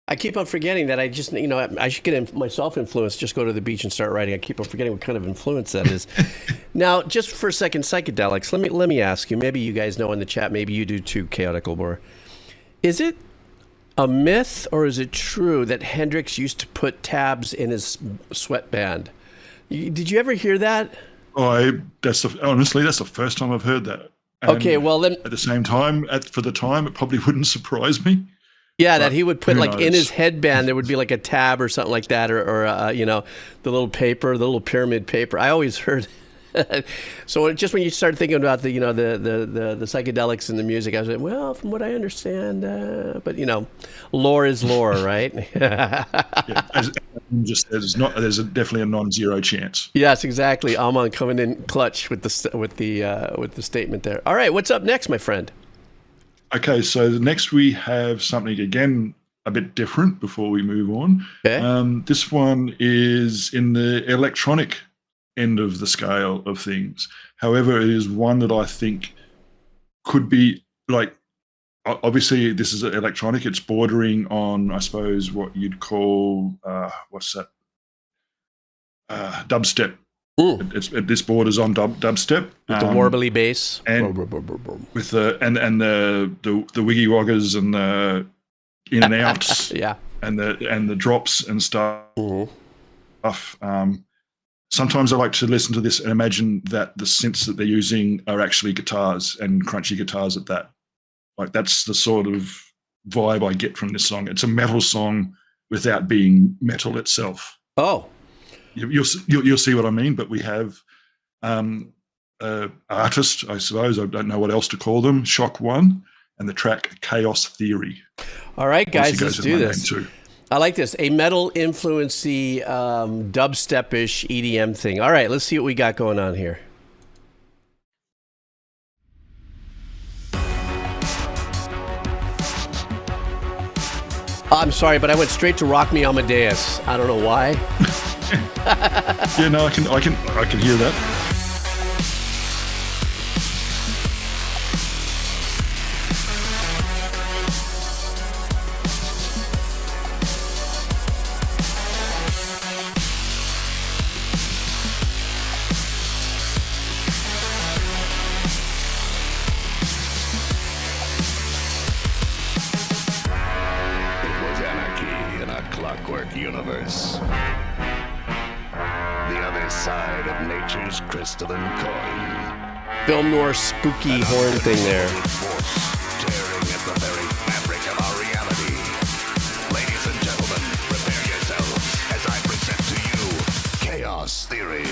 I keep on forgetting that I just, I should get myself influenced, just go to the beach and start writing. I keep on forgetting what kind of influence that is. Now, just for a second, psychedelics, let me ask you, maybe you guys know in the chat, maybe you do too, Chaotic Obor. Is it a myth or is it true that Hendrix used to put tabs in his sweatband? Did you ever hear that? Honestly, that's the first time I've heard that. And okay, well then, at the same time, for the time, it probably wouldn't surprise me. Yeah, that he would put like in his headband, there would be like a tab or something like that, or the little paper, the little pyramid paper. I always heard. So just when you start thinking about the psychedelics and the music, I was like, well, from what I understand, but lore is lore, right? As just says, there's definitely a non-zero chance. Yes, exactly. Amon coming in clutch with the statement there. All right, what's up next, my friend? Okay, so next we have something again a bit different before we move on. Okay. This one is in the electronic end of the scale of things. However, it is one that I think could be like, obviously this is electronic. It's bordering on, I suppose, what you'd call, dubstep. This borders on dubstep with the warbly bass and with the wiggy woggers and the in and outs, yeah, and the drops and stuff. Mm-hmm. Sometimes I like to listen to this and imagine that the synths that they're using are actually guitars, and crunchy guitars at that. Like that's the sort of vibe I get from this song. It's a metal song without being metal itself. Oh. You'll see what I mean, but we have artist, I suppose, I don't know what else to call them, ShockOne, and the track Chaos Theory. All right, guys, let's do this. I like this, a metal influency dubstep-ish EDM thing. All right, let's see what we got going on here. I'm sorry, but I went straight to Rock Me Amadeus. I don't know why. Yeah, no, I can hear that. It was anarchy in a clockwork universe. The other side of nature's crystalline coin. Film noir spooky horn thing there. Force tearing at the very fabric of our reality. Ladies and gentlemen, prepare yourselves as I present to you Chaos Theory.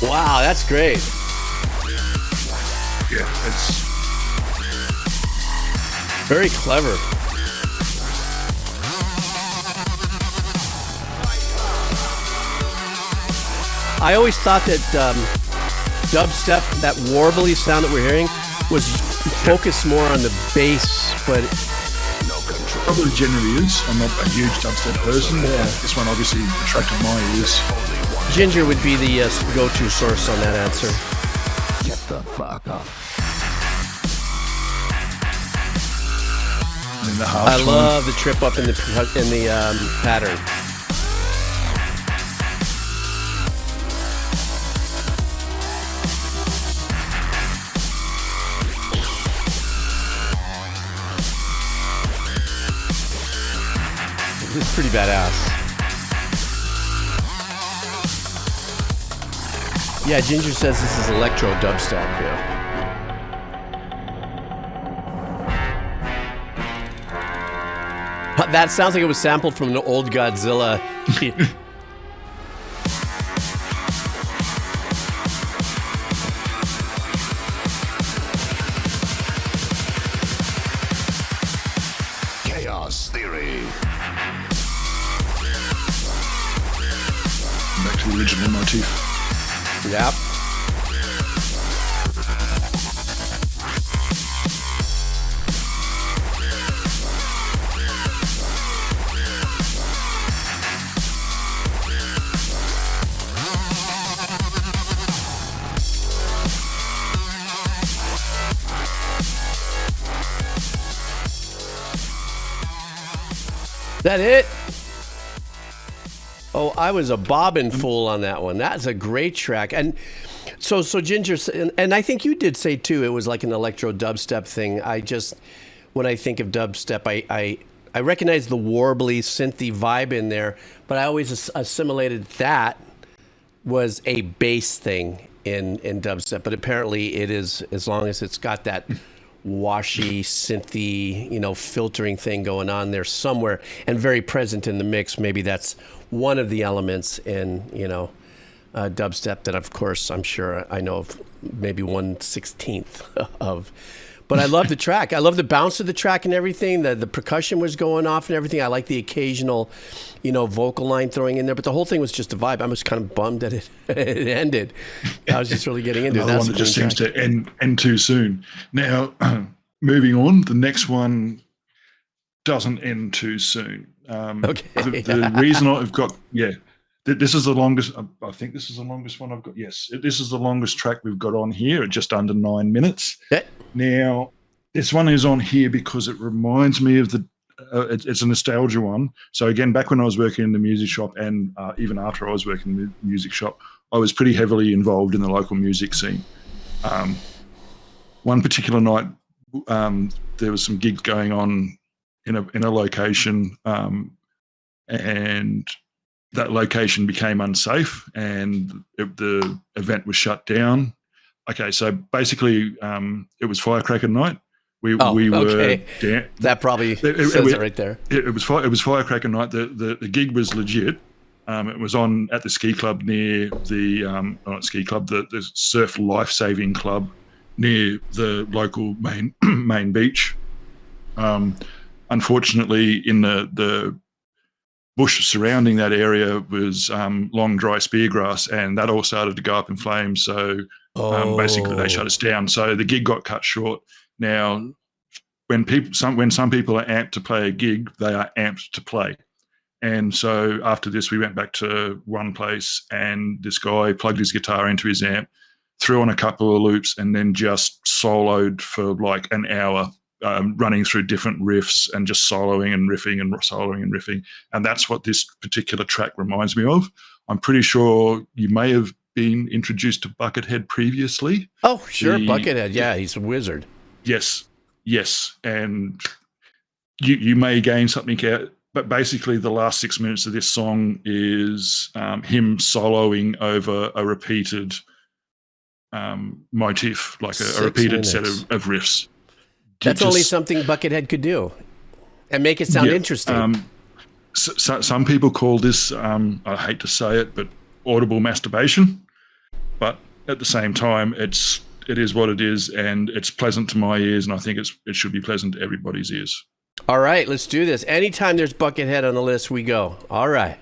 Wow, that's great. Yeah, it's very clever. I always thought that dubstep, that warbly sound that we're hearing, was focused more on the bass, but probably generally is. I'm not a huge dubstep person. This one obviously attracted my ears. Ginger would be the go-to source on that answer. Get the fuck up. And then the I half time. love the trip up in the pattern. This is pretty badass. Yeah, Ginger says this is electro-dubstep. Yeah. That sounds like it was sampled from an old Godzilla. Chaos Theory. Back to the original motif. Yep. That it? Oh, I was a bobbin fool on that one. That's a great track. And so Ginger, and I think you did say too, it was like an electro dubstep thing. When I think of dubstep, I recognize the warbly, synthy vibe in there, but I always assimilated that was a bass thing in dubstep. But apparently it is, as long as it's got that washy, synthy, filtering thing going on there somewhere and very present in the mix. Maybe that's one of the elements in, dubstep that, of course, I'm sure I know of maybe 1/16 of. But I love the track. I love the bounce of the track and everything. The percussion was going off and everything. I like the occasional, vocal line throwing in there. But the whole thing was just a vibe. I was kind of bummed that it ended. I was just really getting into it. Another one that just seems to end too soon. Now, moving on, the next one doesn't end too soon. Okay. The reason I've got, this is the longest. I think this is the longest one I've got. Yes, this is the longest track we've got on here at just under 9 minutes. Yeah. Now, this one is on here because it reminds me of it's a nostalgia one. So again, back when I was working in the music shop and even after I was working in the music shop, I was pretty heavily involved in the local music scene. One particular night, there was some gigs going on in a location, and that location became unsafe and the event was shut down. Okay, so basically, it was Firecracker night. We were down. That probably says it right there. It was Firecracker night. The gig was legit. It was on at the ski club near the not ski club, the surf life saving club near the local main beach. Unfortunately, in the bush surrounding that area was long dry speargrass, and that all started to go up in flames. So basically, they shut us down. So the gig got cut short. Now, when some people are amped to play a gig, they are amped to play. And so after this, we went back to one place, and this guy plugged his guitar into his amp, threw on a couple of loops, and then just soloed for like an hour, running through different riffs and just soloing and riffing and soloing and riffing. And that's what this particular track reminds me of. I'm pretty sure you may have been introduced to Buckethead previously. Oh, sure, Buckethead. Yeah, he's a wizard. Yes. And you may gain something out. But basically, the last 6 minutes of this song is him soloing over a repeated motif, like a repeated set of riffs. That's only something Buckethead could do, and make it sound interesting. Some people call this, I hate to say it, but audible masturbation. But at the same time, it is what it is, and it's pleasant to my ears, and I think it should be pleasant to everybody's ears. All right, let's do this. Anytime there's Buckethead on the list, we go. All right.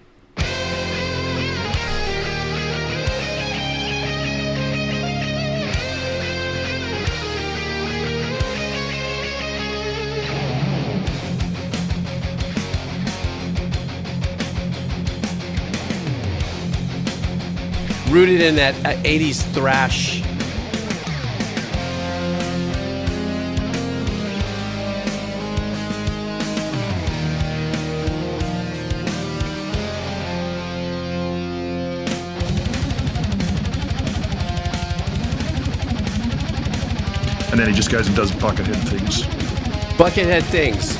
rooted in that 80s thrash. And then he just goes and does Buckethead things. Buckethead things.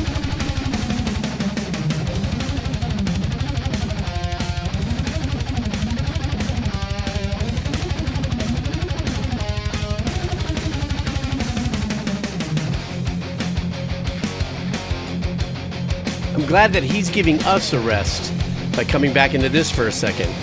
I'm glad that he's giving us a rest by coming back into this for a second.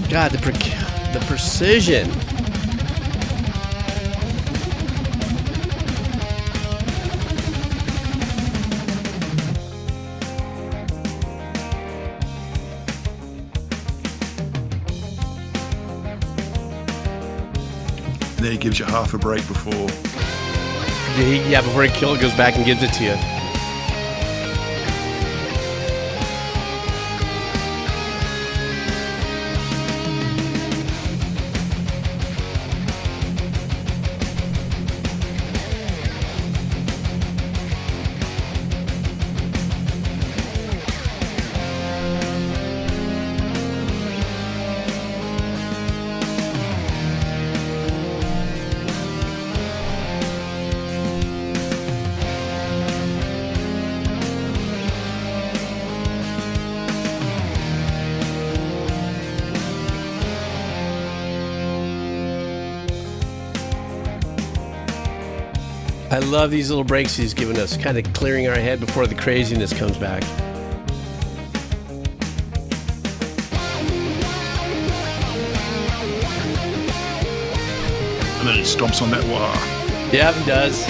God, the precision. And then he gives you half a break before. Yeah, before he goes back and gives it to you. I love these little breaks he's giving us, kind of clearing our head before the craziness comes back. And then he stomps on that wah. Yeah, he does.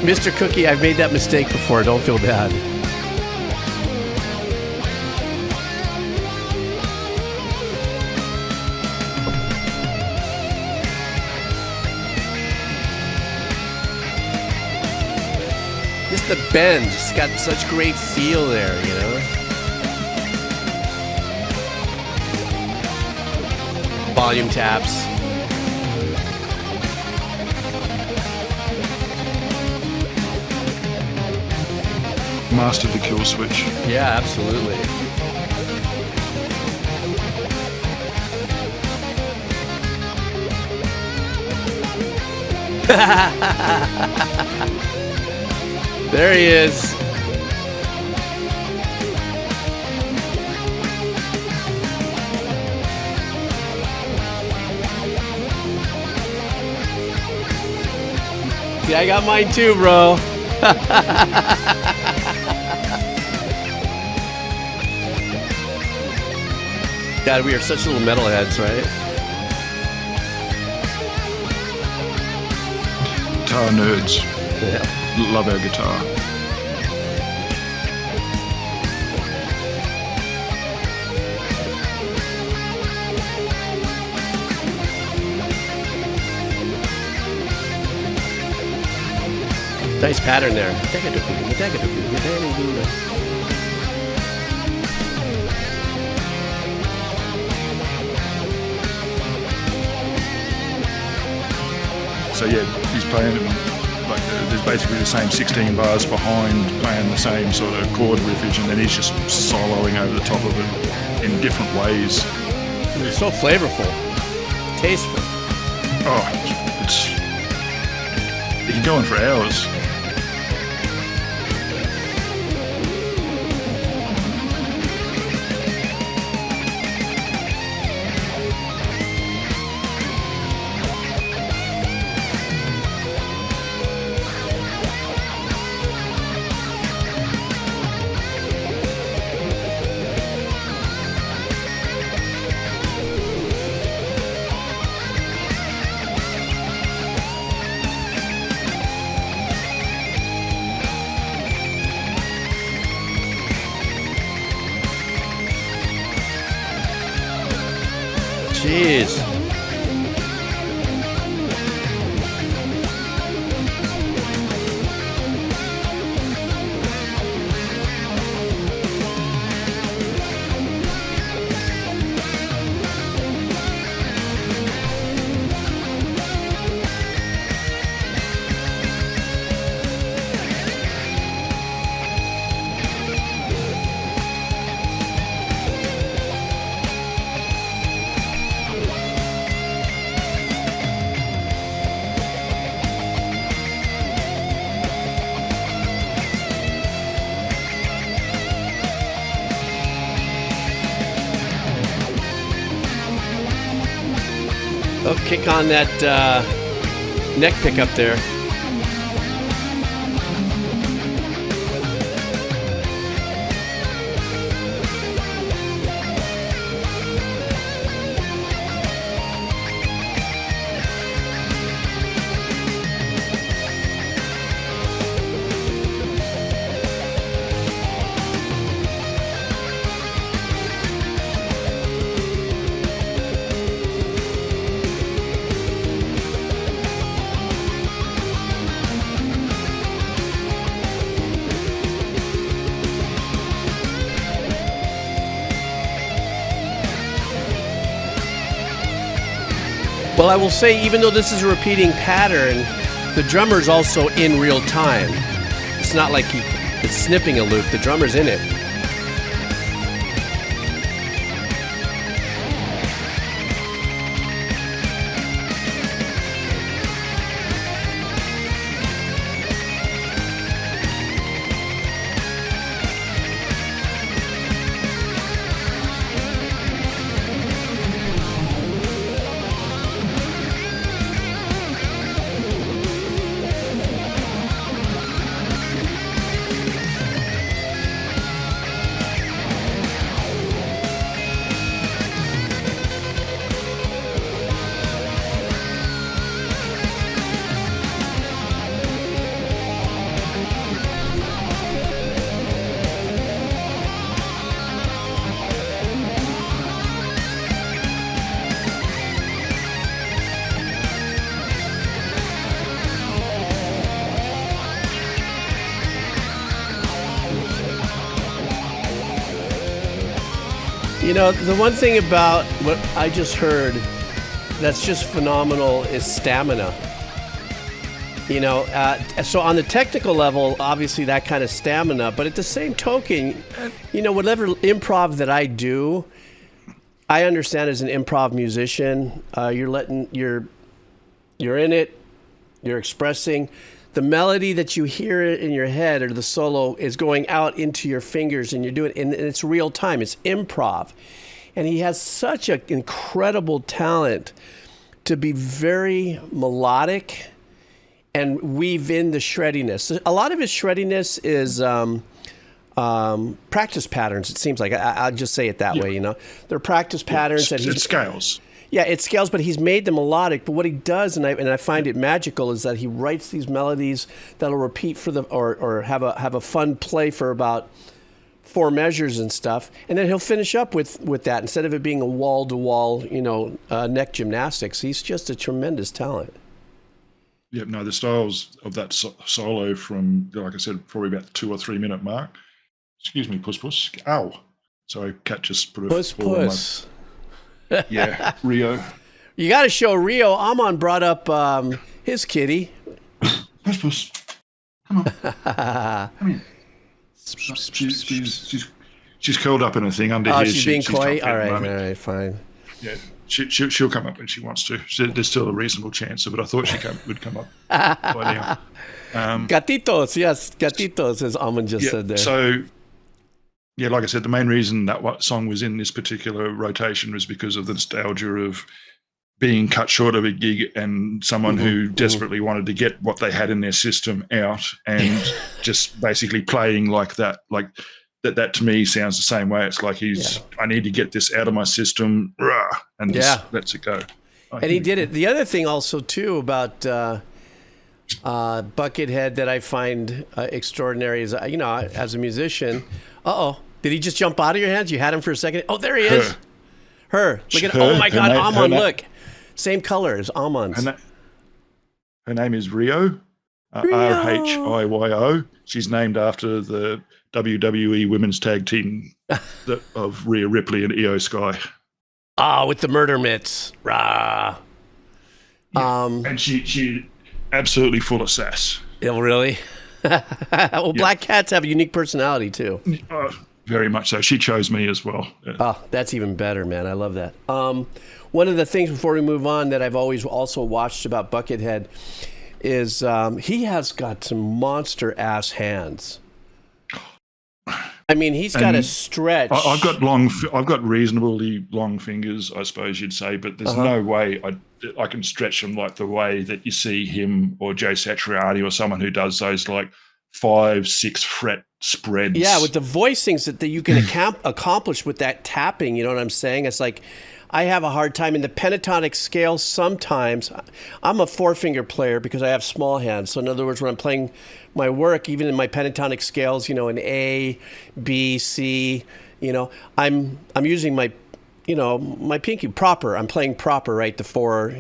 Mr. Cookie, I've made that mistake before. Don't feel bad. Just the bend, it's got such great feel there, you know? Volume taps. Mastered the kill switch. Yeah, absolutely. There he is. See, I got mine too, bro. God, we are such little metalheads, right? Guitar nerds. Yeah. Love our guitar. Nice pattern there. So yeah, he's playing like there's basically the same 16 bars behind, playing the same sort of chord riffage, and then he's just soloing over the top of it in different ways. It's so flavorful, tasteful. Oh, it's you can go on for hours. Jeez. Oh, kick on that neck pickup there. Well, I will say, even though this is a repeating pattern, the drummer's also in real time. It's not like it's snipping a loop. The drummer's in it. You know, the one thing about what I just heard that's just phenomenal is stamina. You know, so on the technical level, obviously that kind of stamina, but at the same token, you know, whatever improv that I do, I understand as an improv musician, you're in it, you're expressing. The melody that you hear in your head or the solo is going out into your fingers, and you're doing it, and it's real time. It's improv. And he has such an incredible talent to be very melodic and weave in the shreddiness. A lot of his shreddiness is practice patterns, it seems like. I'll just say it that way, you know. They're practice patterns that it scales. Yeah, it scales, but he's made them melodic. But what he does, and I find it magical, is that he writes these melodies that'll repeat for or have a fun play for about 4 measures and stuff, and then he'll finish up with that instead of it being a wall-to-wall, you know, neck gymnastics. He's just a tremendous talent. Yep. No, the styles of that solo from, like I said, probably about the 2 or 3 minute mark. Excuse me, puss. Ow. Sorry, cat just put a Puss. Yeah, Rio. You got to show Rio. Amon brought up his kitty. Puss. Come on. Come here. She's curled up in a thing under here. She's being coy? All right, fine. Yeah, she'll come up when she wants to. There's still a reasonable chance of it. I thought she would come up by now. Gatitos, yes, gatitos, as Amon just said there. So, yeah, like I said, the main reason that song was in this particular rotation was because of the nostalgia of being cut short of a gig and someone who desperately wanted to get what they had in their system out and just basically playing like that. Like that to me sounds the same way. It's like I need to get this out of my system, and just lets it go. And he did it. The other thing also, too, about Buckethead that I find extraordinary is, you know, as a musician, did he just jump out of your hands? You had him for a second. Oh, there he is. Her. Look at. Her- Oh my her God, name- her Amon. na- Look, same color as Amon's. Her name is Rio, Rhio. She's named after the WWE Women's Tag Team of Rhea Ripley and Io Sky. With the murder mitts. Rah. And she absolutely full of sass. Yeah, really? Well, black cats have a unique personality too. Very much so. She chose me as well. Yeah. Oh, that's even better, man. I love that. One of the things before we move on that I've always also watched about Buckethead is he has got some monster ass hands. I mean, he's got a stretch. I've got reasonably long fingers, I suppose you'd say, but there's no way I can stretch them like the way that you see him or Joe Satriani or someone who does those like 5-6 fret spreads. Yeah, with the voicings that you can accomplish with that tapping, you know what I'm saying? It's like I have a hard time in the pentatonic scale sometimes. I'm a 4-finger player because I have small hands. So in other words, when I'm playing my work, even in my pentatonic scales, in A, B, C, I'm using my pinky proper. I'm playing proper, right? The 4,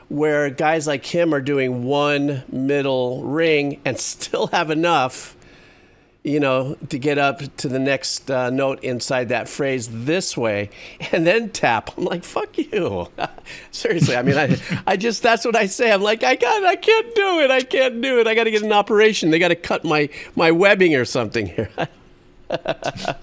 where guys like him are doing one middle ring and still have enough, to get up to the next note inside that phrase this way and then tap. I'm like, fuck you. Seriously. I mean, I just, that's what I say. I'm like, I can't do it. I can't do it. I got to get an operation. They got to cut my webbing or something here. That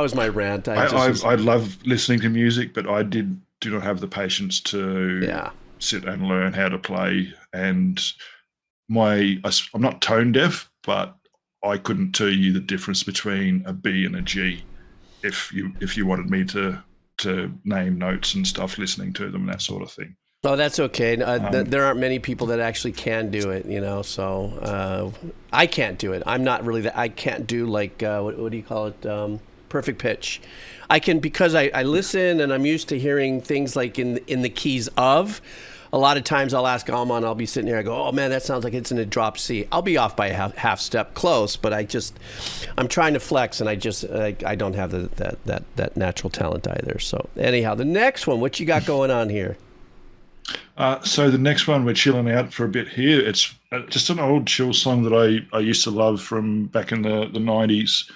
was my rant. I love listening to music, but I do not have the patience to sit and learn how to play. And I'm not tone deaf, but I couldn't tell you the difference between a B and a G if you wanted me to name notes and stuff, listening to them and that sort of thing. Oh, that's okay. There aren't many people that actually can do it, so I can't do it. I'm not really I can't do like, what do you call it? Perfect pitch. I can, because I listen and I'm used to hearing things like in the keys of. A lot of times I'll ask Alman, I'll be sitting here, I go, oh man, that sounds like it's in a drop C. I'll be off by a half step close, but I'm trying to flex and I don't have that natural talent either. So anyhow, the next one, what you got going on here? So the next one, we're chilling out for a bit here. It's just an old chill song that I used to love from back in the 90s.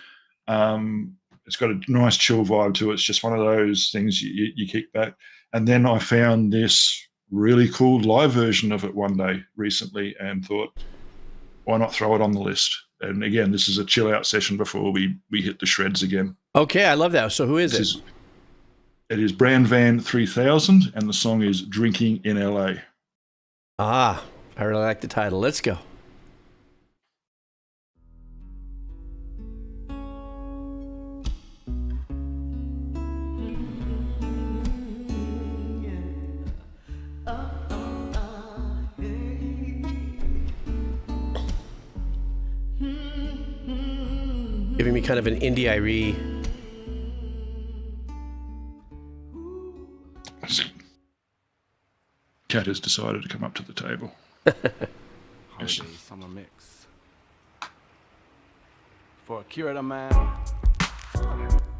It's got a nice chill vibe to it. It's just one of those things you kick back. And then I found this really cool live version of it one day recently and thought, why not throw it on the list? And again, this is a chill out session before we hit the shreds again. Okay, I love that. So who is it? It is Bran Van 3000, and the song is Drinking in LA. I really like the title. Let's go. Giving me kind of an indie-irie. Cat has decided to come up to the table. Holiday summer mix. For a curator man.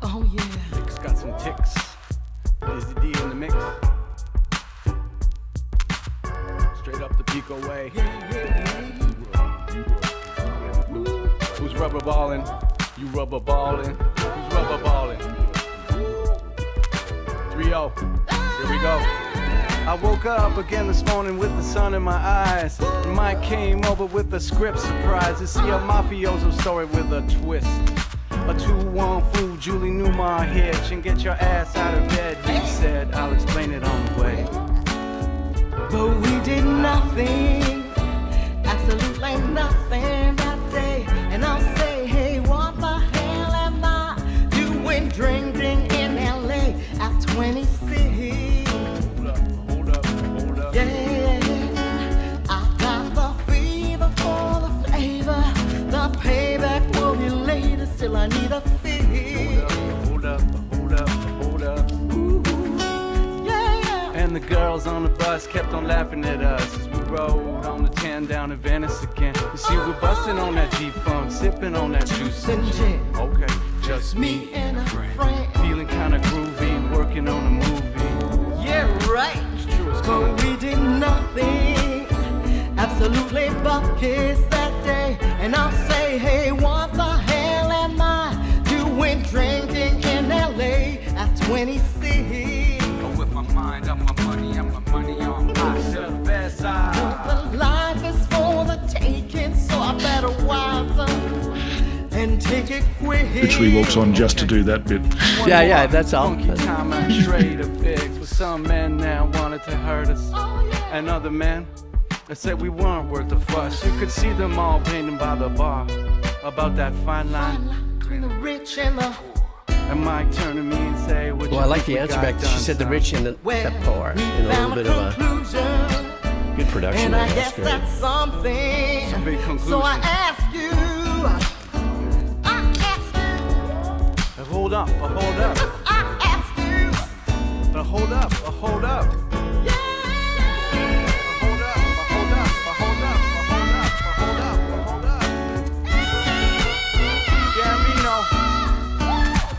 Oh yeah. Nick's got some ticks. Lizzie D in the mix. Straight up the Pico way. Who's rubber balling? You rubber balling. Who's rubber balling? 3-0. Here we go. I woke up again this morning with the sun in my eyes. Mike came over with a script surprise to see a mafioso story with a twist. A 2-1 fool, Julie Newmar hitch, and get your ass out of bed. He said, I'll explain it on the way. But we did nothing, absolutely nothing that day. And I'll say, hey, what the hell am I doing drinking in LA at 26? Hold up. Yeah, I got the fever for the flavor. The payback will be later, still I need a feel. Hold up. Ooh, yeah. And the girls on the bus kept on laughing at us as we rode on the 10 down to Venice again. You see, we're busting on that G-Funk, sipping on that juice and gin. Okay, just me and a friend. a kiss that day, and I'll say, hey, what the hell am I doing drinking in LA at 26? With my mind on my money on my best side. The life is for the taking, so I better wise up and take it quick. Literally walks on just to do that bit. Yeah, that's all. Funky time I traded pigs with some men that wanted to hurt us, and other men that said we weren't worth the fuss. You could see them all painting by the bar about that fine line between the rich and the and Mike turned to me and say, what Well, I like the answer back. She said the rich and the poor. And a little bit of a good production. And I guess that's something. Some big conclusion. So I ask you. Hold up. I ask you. But hold up. Hold up. Yeah, me know.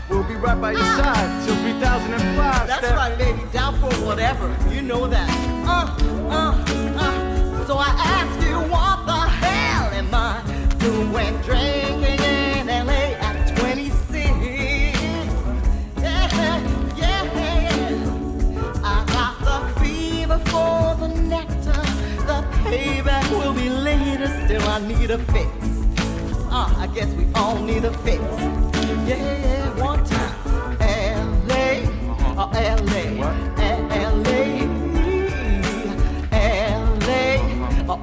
We'll be right by your side till 3005. That's right, baby. Down for whatever. You know that. So I ask you, what the hell am I doing drinking in LA at 26? Yeah. I got the fever for the nectar. The payback will be later. Still, I need a fix. I guess we all need a fix. Yeah, one time. LA,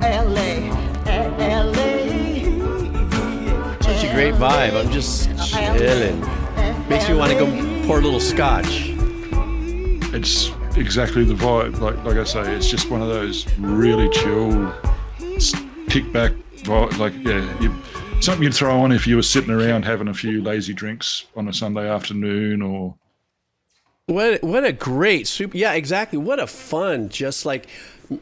LA, Such a great vibe. I'm just chilling. Makes me want to go pour a little scotch. It's exactly the vibe. Like I say, it's just one of those really chill, kick back vibe. Like, something you'd throw on if you were sitting around having a few lazy drinks on a Sunday afternoon, or What a great super. Yeah, exactly. What a fun, just like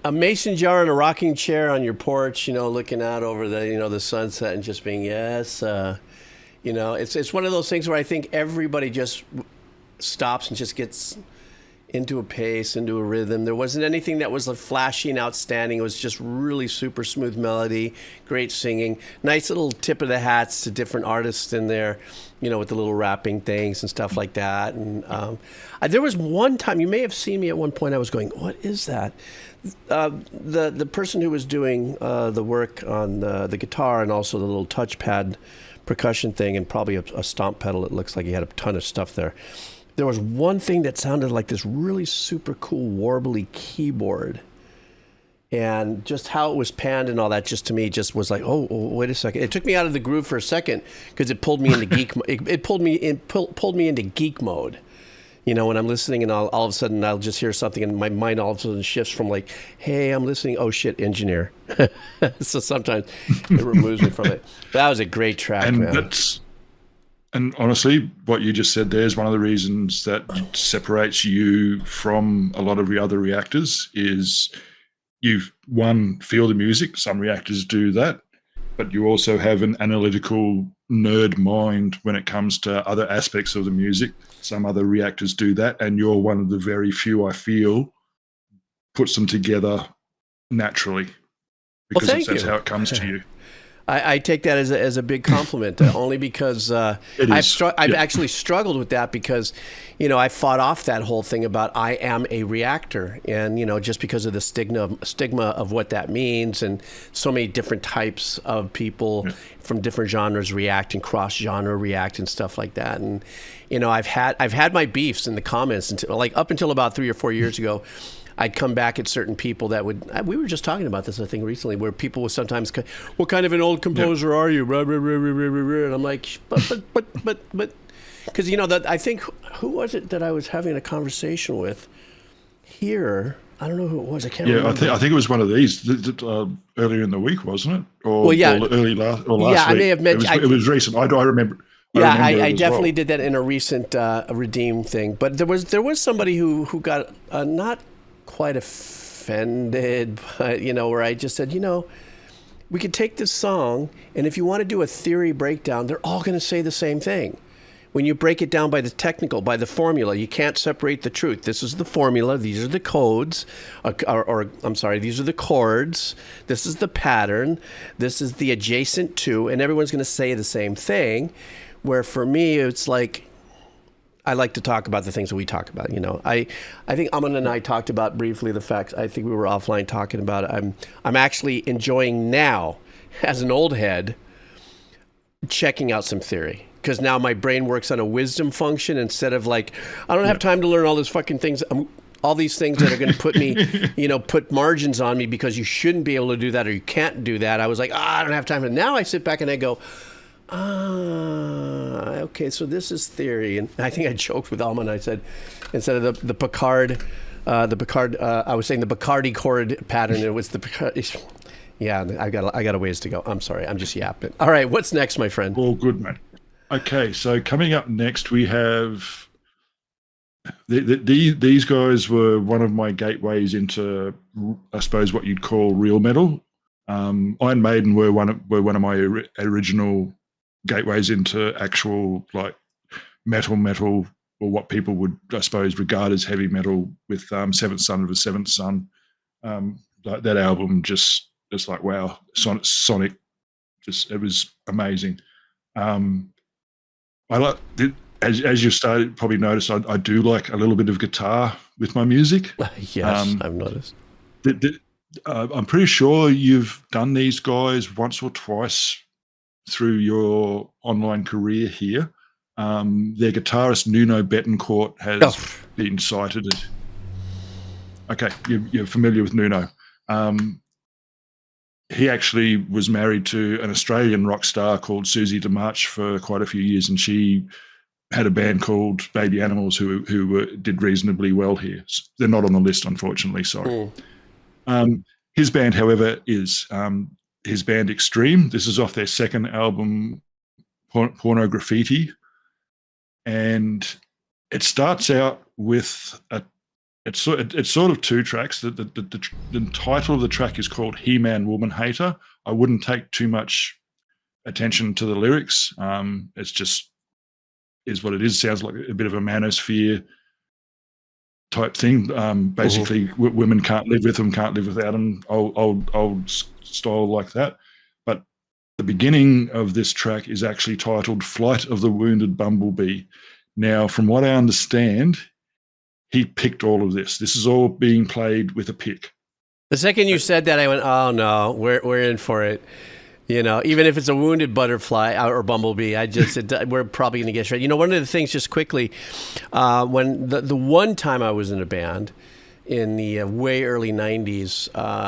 a mason jar and a rocking chair on your porch, looking out over the sunset and just being, yes. It's one of those things where I think everybody just stops and just gets into a pace, into a rhythm. There wasn't anything that was flashy and outstanding. It was just really super smooth melody, great singing, nice little tip of the hats to different artists in there, with the little rapping things and stuff like that. And there was one time, you may have seen me at one point, I was going, what is that? The person who was doing the work on the guitar and also the little touchpad percussion thing and probably a stomp pedal, it looks like he had a ton of stuff there. There was one thing that sounded like this really super cool warbly keyboard, and just how it was panned and all that, just to me, just was like, oh, wait a second. It took me out of the groove for a second because it pulled me into geek. It pulled me into geek mode. When I'm listening, and all of a sudden I'll just hear something, and my mind all of a sudden shifts from like, hey, I'm listening. Oh shit, engineer. So sometimes it removes me from it. That was a great track, man. And honestly, what you just said there is one of the reasons that separates you from a lot of the other reactors is you, one, feel the music. Some reactors do that, but you also have an analytical nerd mind when it comes to other aspects of the music. Some other reactors do that, and you're one of the very few, I feel, puts them together naturally because that's how it comes to you. I take that as a big compliment, only because I've actually struggled with that because, I fought off that whole thing about I am a reactor, and just because of the stigma of what that means, and so many different types of people from different genres react and cross genre react and stuff like that, and I've had my beefs in the comments up until about 3 or 4 years ago. I'd come back at certain people that we were just talking about this, I think, recently, where people would sometimes, what kind of an old composer are you? And I'm like, but, because, I think, who was it that I was having a conversation with here? I don't know who it was. I can't remember. I think it was one of these earlier in the week, wasn't it? Or early last week. I may have mentioned. It was recent. I remember. I definitely did that in a recent Redeem thing. But there was somebody who got not quite offended, but where I just said, we could take this song, and if you want to do a theory breakdown, they're all going to say the same thing. when you break it down by by the formula, you can't separate the truth. This is the formula. These are the codes, or I'm sorry, these are the chords. This is the pattern. This is the adjacent to, and everyone's going to say the same thing. Where for me, it's like, I like to talk about the things that we talk about. I think Aman and I talked about briefly the fact. I think we were offline talking about it. I'm actually enjoying now, as an old head, checking out some theory. Because now my brain works on a wisdom function instead of like, I don't have time to learn all those fucking things, all these things that are going to put me, put margins on me because you shouldn't be able to do that or you can't do that. I was like, I don't have time. And now I sit back and I go, okay, so this is theory. And I think I joked with Alma and I said, instead of the Picard, I was saying the Bacardi chord pattern, it was the Picard. Yeah, I got a ways to go. I'm sorry, I'm just yapping. All right, what's next, my friend? All good, mate. Okay, so coming up next, we have these guys were one of my gateways into, I suppose, what you'd call real metal. Iron Maiden were one of my original gateways into actual like metal, or what people would, I suppose, regard as heavy metal. With Seventh Son of the Seventh Son, that album just like wow, Sonic, just it was amazing. I like, as you started probably noticed, I do like a little bit of guitar with my music. Yes, I've noticed. I'm pretty sure you've done these guys once or twice through your online career here. Their guitarist Nuno Bettencourt has been cited. Okay, you're familiar with Nuno. He actually was married to an Australian rock star called Susie DeMarch for quite a few years, and she had a band called Baby Animals who did reasonably well here. They're not on the list, unfortunately, sorry. His band, however, is his band Extreme. This is off their second album, Porno Graffiti, and it starts out with it's sort of two tracks. The title of the track is called He-Man Woman Hater. I wouldn't take too much attention to the lyrics. It's just is what it is. Sounds like a bit of a manosphere type thing. Basically, women can't live with them, can't live without them. Old style like that. But the beginning of this track is actually titled "Flight of the Wounded Bumblebee." Now, from what I understand, he picked all of this. This is all being played with a pick. The second you said that, I went, "Oh no, we're in for it." Even if it's a wounded butterfly or bumblebee, we're probably going to get straight. One of the things, just quickly, when the one time I was in a band in the way early 90s,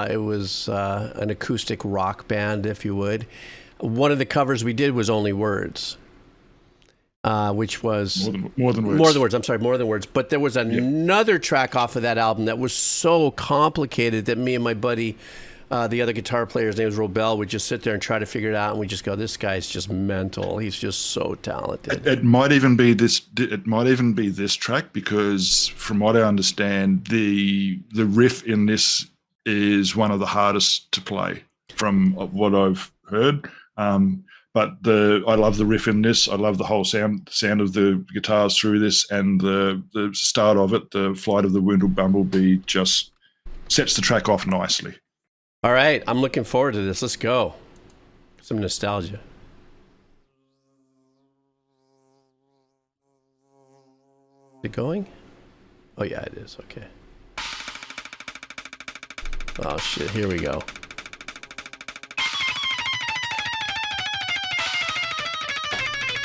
it was an acoustic rock band, if you would. One of the covers we did was Only Words. Which was more than words. I'm sorry, More Than Words. But there was another track off of that album that was so complicated that me and my buddy, the other guitar player, his name was Robel, would just sit there and try to figure it out, and we just go, "This guy's just mental. He's just so talented." It might even be this. It might even be this track, because from what I understand, the riff in this is one of the hardest to play, from what I've heard. But I love the riff in this. I love the whole sound of the guitars through this, and the start of it, the Flight of the Wounded Bumblebee, just sets the track off nicely. All right, I'm looking forward to this. Let's go. Some nostalgia. Is it going? Oh yeah, it is. Okay. Oh shit, here we go.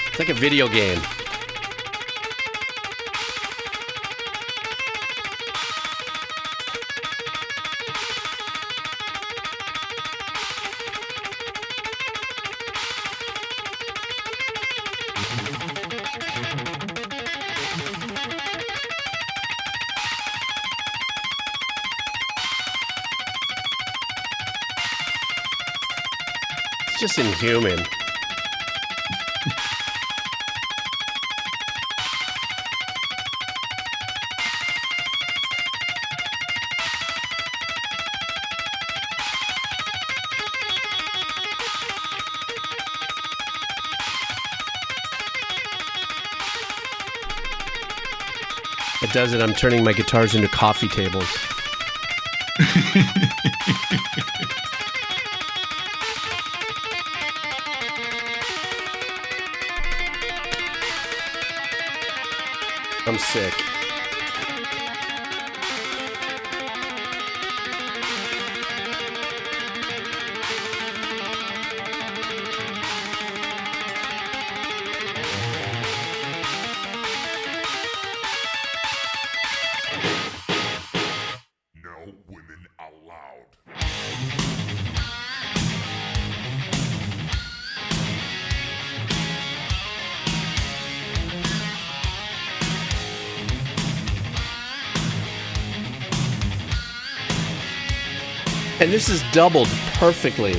It's like a video game. It's just inhuman. It does it. I'm turning my guitars into coffee tables. I'm sick. No women allowed. And this is doubled perfectly.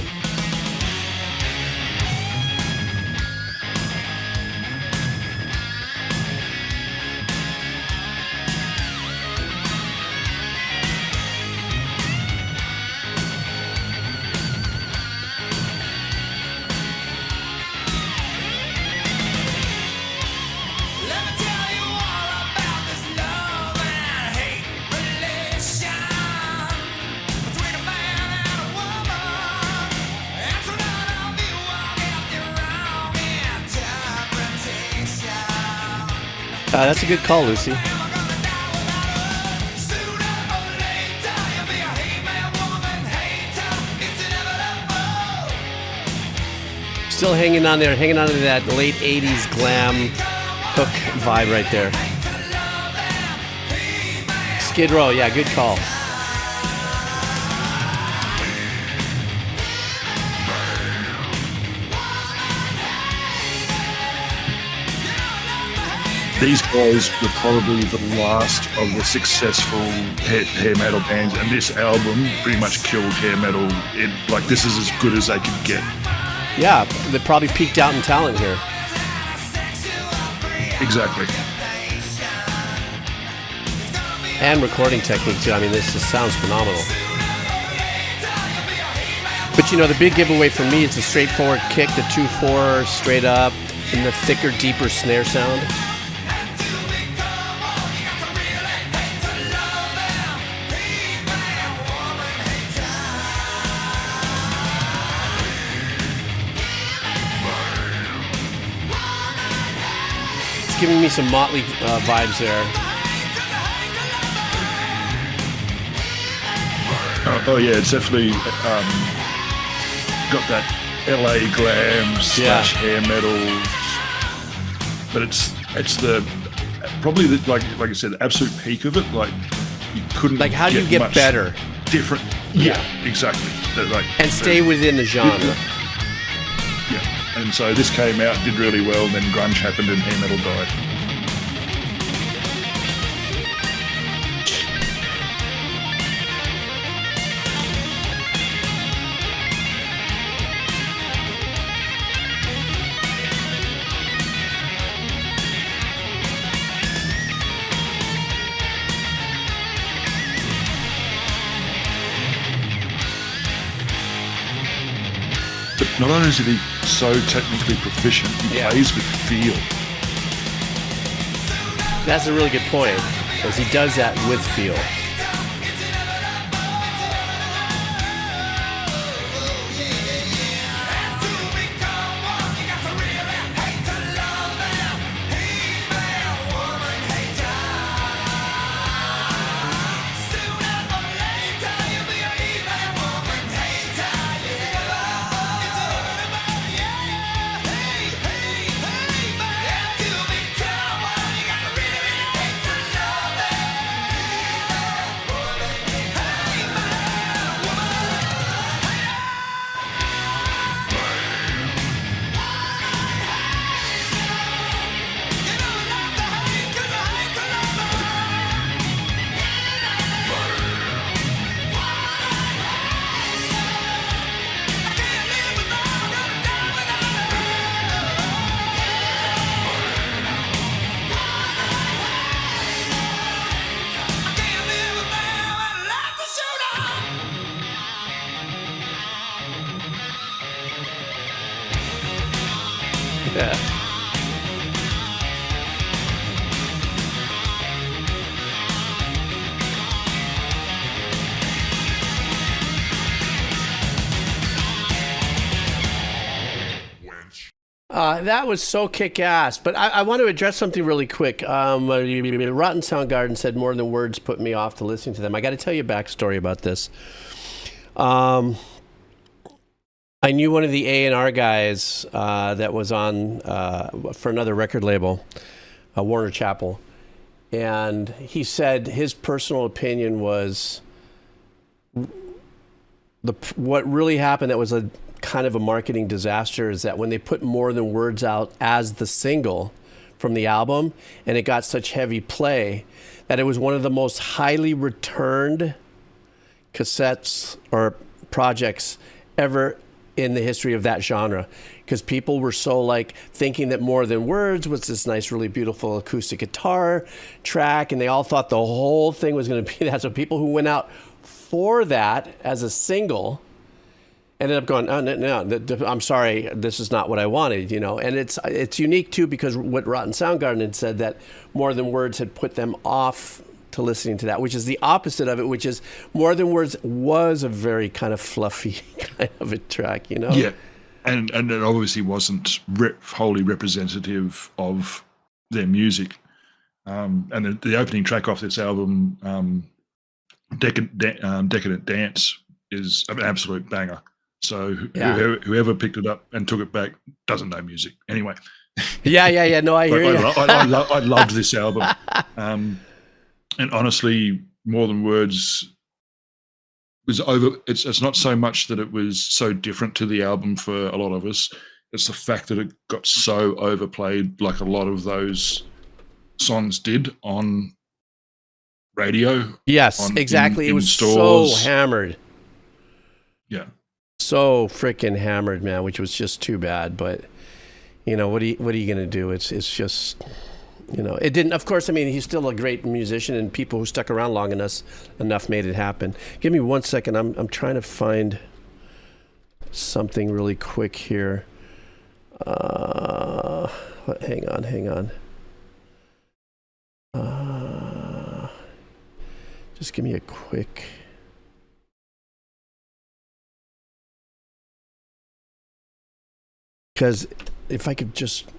Let me tell you all about this love and hate relation between a man and a woman. And so none of you will get the wrong interpretation. That's a good call, Lucy. Am I gonna die without her? Sooner or later, you'll be a he-man, woman, hater. It's inevitable. Still hanging on there, hanging on to that late 80s glam hook vibe right there. Skid Row, yeah, good call. These guys were probably the last of the successful hair metal bands, and this album pretty much killed hair metal. This is as good as they could get. Yeah, they probably peaked out in talent here. Exactly. And recording technique too. I mean, this just sounds phenomenal. But you know, the big giveaway for me is the straightforward kick, the 2/4 straight up, and the thicker, deeper snare sound. It's giving me some Motley vibes there. Oh yeah, it's definitely got that LA glam slash hair metal, but it's the probably the, like I said, the absolute peak of it. Like you couldn't. Like, how do you get much better? Different. Yeah, exactly. And stay within the genre. Yeah, and so this came out, did really well, and then grunge happened and hair metal died. Not only is he so technically proficient, he plays with feel. That's a really good point, because he does that with feel. That was so kick-ass. But I want to address something really quick. Rotten Soundgarden said more than words put me off to listening to them. I got to tell you a backstory about this. I knew one of the A&R guys that was on for another record label, Warner Chappell. And he said his personal opinion was what really happened that was a kind of a marketing disaster is that when they put More Than Words out as the single from the album and it got such heavy play that it was one of the most highly returned cassettes or projects ever in the history of that genre, because people were so like thinking that More Than Words was this nice, really beautiful acoustic guitar track, and they all thought the whole thing was going to be that. So people who went out for that as a single ended up going, oh, no, I'm sorry, this is not what I wanted, you know. And it's unique too, because what Rotten Soundgarden had said, that More Than Words had put them off to listening to that, which is the opposite of it, which is More Than Words was a very kind of fluffy kind of a track, you know. Yeah, and it obviously wasn't wholly representative of their music. And the opening track off this album, Decadent Dance, is an absolute banger. So whoever picked it up and took it back doesn't know music anyway. Yeah. No, I hear you. I loved this album. And honestly, More Than Words was over. It's not so much that it was so different to the album for a lot of us. It's the fact that it got so overplayed, like a lot of those songs did on radio. Yes, exactly. It was stores. So hammered. Yeah. So freaking hammered, man, which was just too bad. But you know, what are you going to do? It's just, you know, it didn't. Of course, I mean, he's still a great musician, and people who stuck around long enough made it happen. Give me 1 second. I'm trying to find something really quick here. Hang on. Just give me a quick. Because if I could just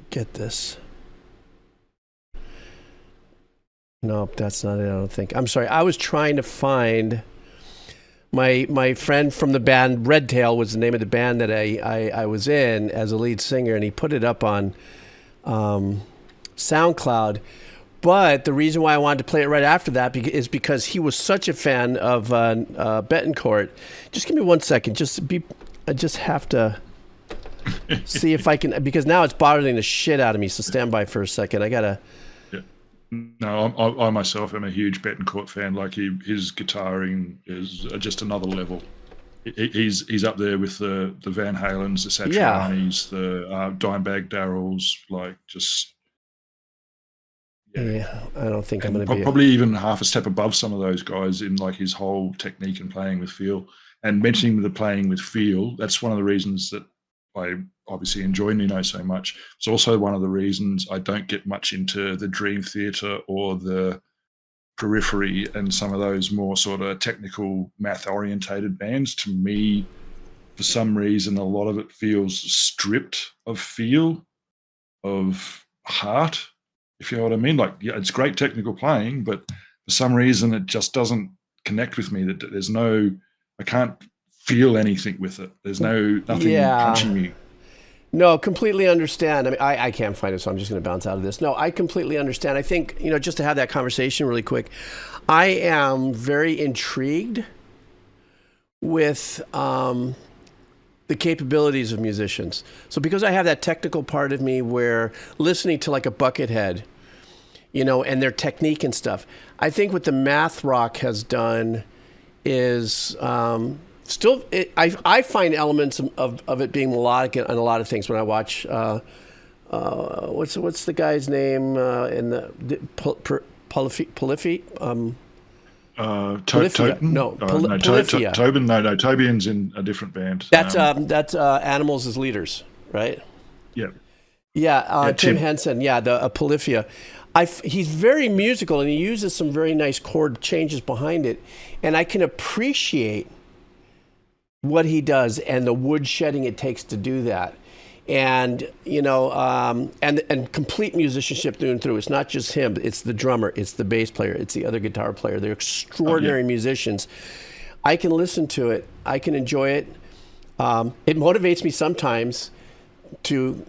get this. Nope, that's not it, I don't think. I'm sorry. I was trying to find my friend from the band, Redtail was the name of the band that I was in as a lead singer, and he put it up on SoundCloud. But the reason why I wanted to play it right after that is because he was such a fan of Bettencourt. Just give me 1 second. I just have to see if I can, because now it's bothering the shit out of me. So stand by for a second. I gotta. Yeah. No, I myself am a huge Bettencourt fan. Like his guitaring is just another level. He's up there with the Van Halens, the Satrianis, the Dimebag Darrells. Like just. Yeah, I don't think I'm going to be probably even half a step above some of those guys in like his whole technique and playing with feel. And mentioning the playing with feel, that's one of the reasons that I obviously enjoy Nuno so much. It's also one of the reasons I don't get much into the Dream Theater or the Periphery and some of those more sort of technical math-orientated bands. To me, for some reason, a lot of it feels stripped of feel, of heart, if you know what I mean. Like, yeah, it's great technical playing, but for some reason it just doesn't connect with me. That I can't feel anything with it. There's nothing punching me. No, completely understand. I mean, I can't find it, so I'm just going to bounce out of this. No, I completely understand. I think, you know, just to have that conversation really quick, I am very intrigued with the capabilities of musicians. So because I have that technical part of me where listening to like a Buckethead, you know, and their technique and stuff, I think what the math rock has done is I find elements of it being melodic in a lot of things when I watch what's the guy's name in the Polyphia? Polyphia. Tobin. No, Tobian's in a different band. That's Animals as Leaders, right? Yeah. Yeah, Tim Henson. Yeah, the Polyphia. He's very musical, and he uses some very nice chord changes behind it, and I can appreciate what he does and the wood shedding it takes to do that. And and complete musicianship through and through. It's not just him. It's the drummer. It's the bass player. It's the other guitar player. They're extraordinary musicians. I can listen to it. I can enjoy it. It motivates me sometimes to,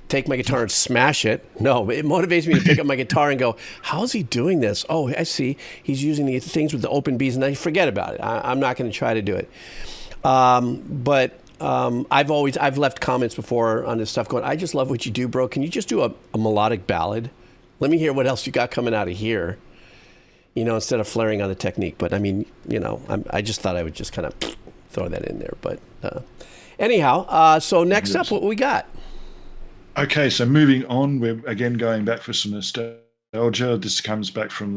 take my guitar and smash it. No, it motivates me to pick up my guitar and go, how's he doing this? Oh, I see. He's using the things with the open Bs, and I forget about it. I'm not going to try to do it. But I've left comments before on this stuff going, I just love what you do, bro. Can you just do a melodic ballad? Let me hear what else you got coming out of here, instead of flaring on the technique. But I mean, I just thought I would just kind of throw that in there. But anyhow, so next up, what we got? Okay, so moving on, we're again going back for some nostalgia. This comes back from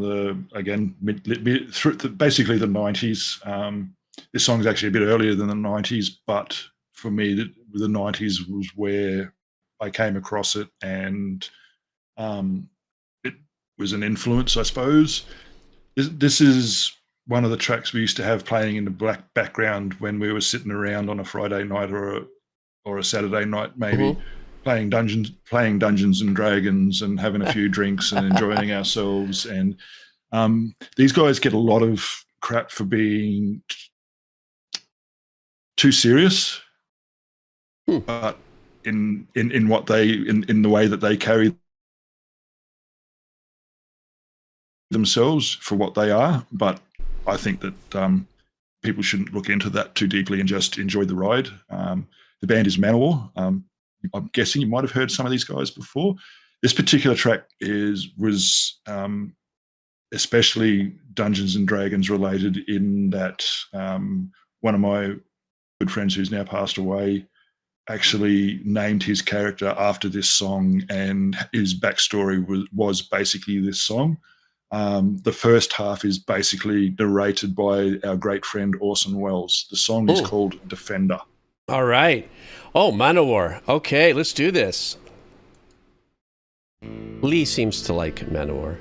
basically the 90s. This song's actually a bit earlier than the 90s, but for me, the 90s was where I came across it, and it was an influence, I suppose. This is one of the tracks we used to have playing in the black background when we were sitting around on a Friday night or a Saturday night, maybe. Mm-hmm. Playing Dungeons and Dragons and having a few drinks and enjoying ourselves. And these guys get a lot of crap for being too serious, but in the way that they carry themselves for what they are. But I think that people shouldn't look into that too deeply and just enjoy the ride. The band is Manowar. I'm guessing you might have heard some of these guys before. This particular track was especially Dungeons and Dragons related, in that one of my good friends who's now passed away actually named his character after this song, and his backstory was basically this song. The first half is basically narrated by our great friend Orson Welles. The song is called Defender. All right. Oh, Manowar. Okay, let's do this. Lee seems to like Manowar.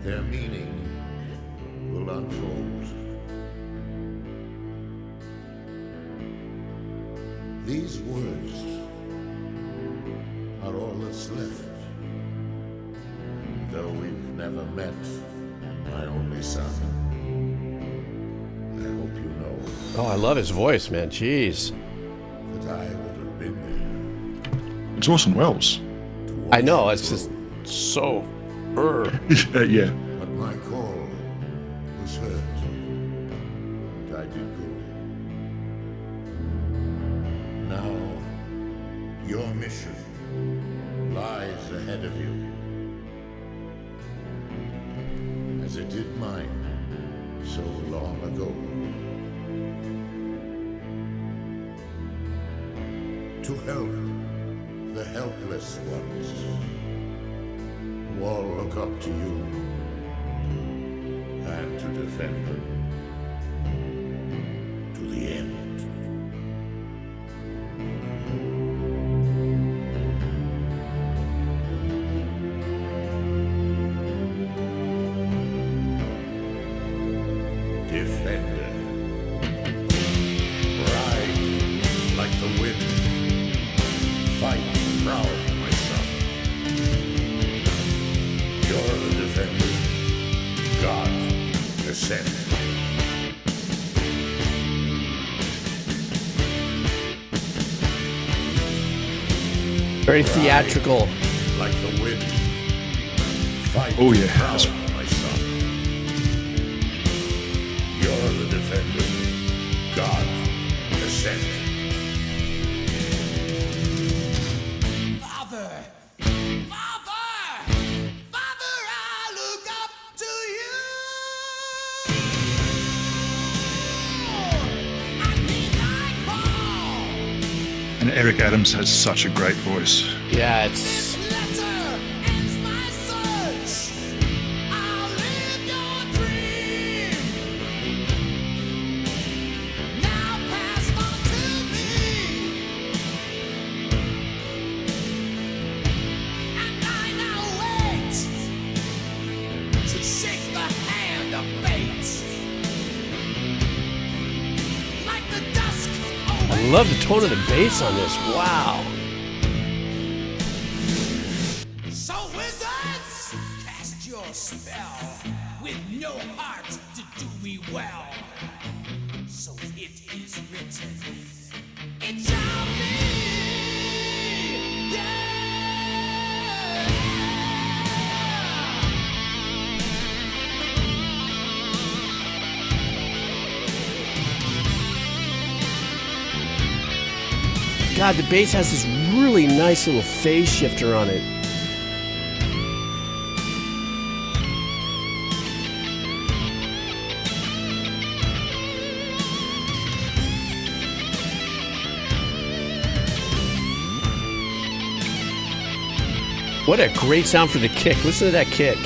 Their meaning will unfold. These words are all that's left. Though we've never met, my only son, I hope you know. Oh, I love his voice, man. Jeez. That I would have been there. It's Orson Welles. I know. It's just so... yeah. But my call was heard, and I did go. Now, your mission lies ahead of you, as it did mine so long ago. To help the helpless ones, who all look up to you, and to defend them to the end. Defender, ride like the wind, fight proud, my son. You're the defender, God has sent. Very theatrical. Like the wind, fight Oh, yeah. proud, my son. You're the defender, God has sent. Father, I look up to you. I need thy call. And Eric Adams has such a great voice. Yeah, it's I love the tone of the bass on this. Wow. So wizards, cast your spell with no heart to do me well. So it is written, it shall be. Yeah. God, the bass has this really nice little phase shifter on it. What a great sound for the kick. Listen to that kick.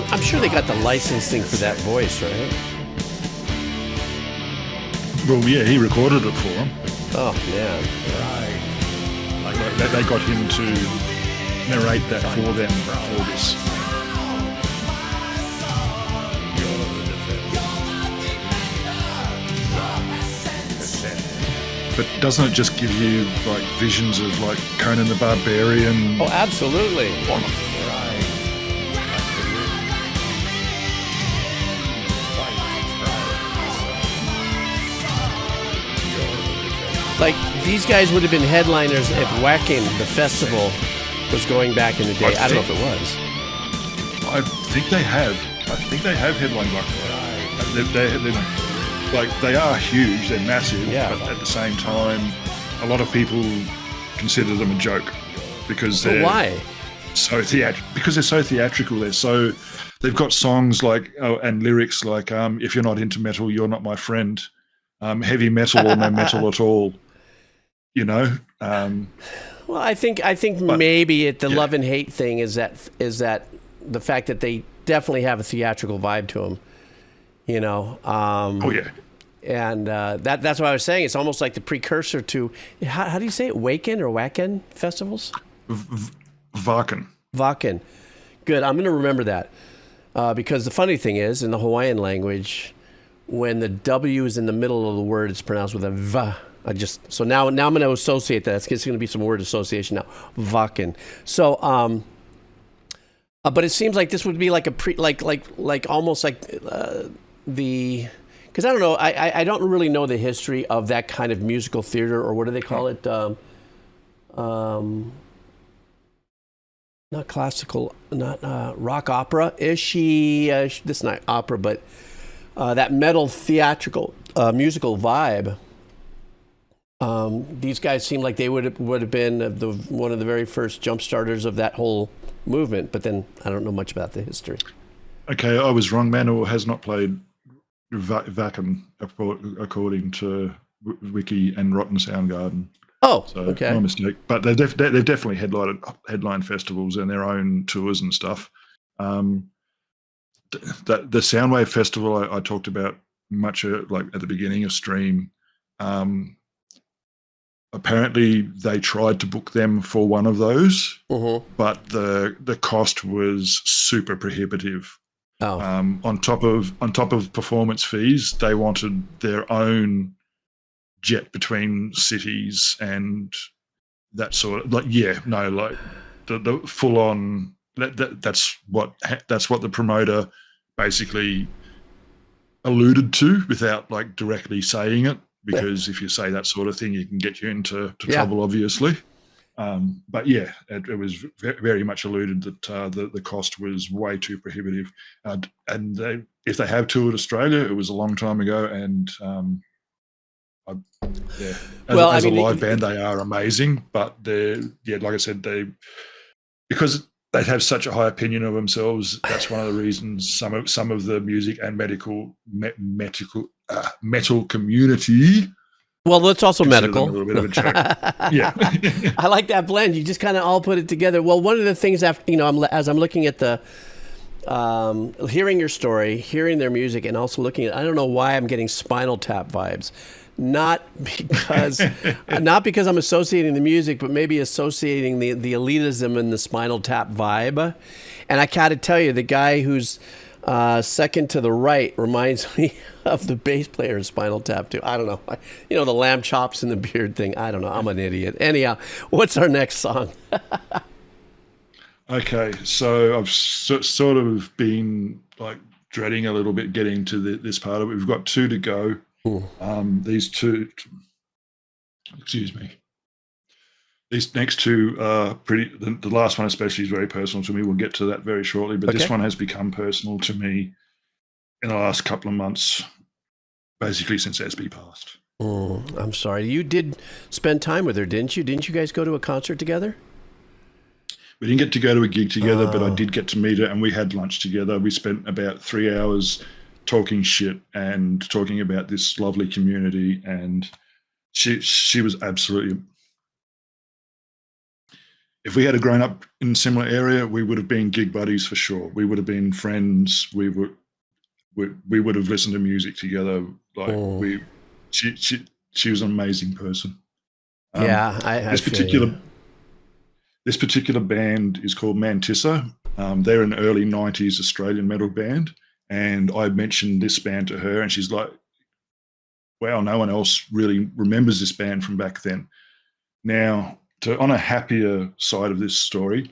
I'm sure they got the licensing for that voice, right? Well, yeah, he recorded it for him. Oh, man. They got him to narrate that for them for this. But doesn't it just give you like visions of like Conan the Barbarian? Oh, absolutely. Like, these guys would have been headliners if Wacken, the festival, was going back in the day. I don't know if it was. I think they have. Headline Wacken. They are huge. They're massive. Yeah. But at the same time, a lot of people consider them a joke because they're why? Because they're so theatrical. They've got songs like and lyrics like if you're not into metal, you're not my friend. Heavy metal or no metal at all. You know. Well, I think maybe the love and hate thing is that the fact that they definitely have a theatrical vibe to them. You know. Oh yeah. And that's what I was saying. It's almost like the precursor to how do you say it? Wacken festivals. Wacken. Good. I'm going to remember that because the funny thing is, in the Hawaiian language, when the W is in the middle of the word, it's pronounced with a V. So now I'm going to associate that. It's going to be some word association now. Wacken. So, but it seems like this would be like almost like the. Because I don't know, I don't really know the history of that kind of musical theater, or what do they call it? Not classical, not rock opera-ish. This is not opera, but that metal theatrical musical vibe. These guys seem like they would have been one of the very first jump starters of that whole movement. But then I don't know much about the history. Okay, I was wrong. Manowar has not played Wacken according to Wiki and Rotten Soundgarden. Oh, so okay. My mistake. But they've definitely headline festivals and their own tours and stuff. The Soundwave Festival I talked about much like at the beginning of stream. Apparently they tried to book them for one of those, but the cost was super prohibitive. Oh. On top of performance fees, they wanted their own jet between cities and that sort of the full on that's what the promoter basically alluded to without like directly saying it, because if you say that sort of thing, you can get you into trouble, obviously. But yeah, it was very much alluded that the cost was way too prohibitive. And if they have toured Australia, it was a long time ago. And as a live band, they are amazing. But like I said, because they have such a high opinion of themselves. That's one of the reasons some of the music and metal community. Well, that's also medical. A little bit of a joke. Yeah. I like that blend. You just kind of all put it together. Well, one of the things as I'm looking at the, hearing your story, hearing their music, and also looking at, I don't know why I'm getting Spinal Tap vibes. Not because I'm associating the music, but maybe associating the elitism and the Spinal Tap vibe. And I gotta tell you, the guy who's second to the right reminds me of the bass player in Spinal Tap too. I don't know. The lamb chops and the beard thing. I don't know. I'm an idiot. Anyhow, what's our next song? Okay, so I've sort of been like dreading a little bit getting to this part of it. We've got two to go. These two, excuse me. These next two are pretty. The last one especially is very personal to me. We'll get to that very shortly. But this one has become personal to me in the last couple of months, basically since SB passed. I'm sorry. You did spend time with her, didn't you? Didn't you guys go to a concert together? We didn't get to go to a gig together, but I did get to meet her, and we had lunch together. We spent about 3 hours talking shit and talking about this lovely community, and she was absolutely. If we had grown up in a similar area, we would have been gig buddies for sure. We would have been friends. We would have listened to music together. She was an amazing person. This particular band is called Mantissa. They're an early 90s Australian metal band. And I mentioned this band to her, and she's like, wow, no one else really remembers this band from back then. Now, on a happier side of this story,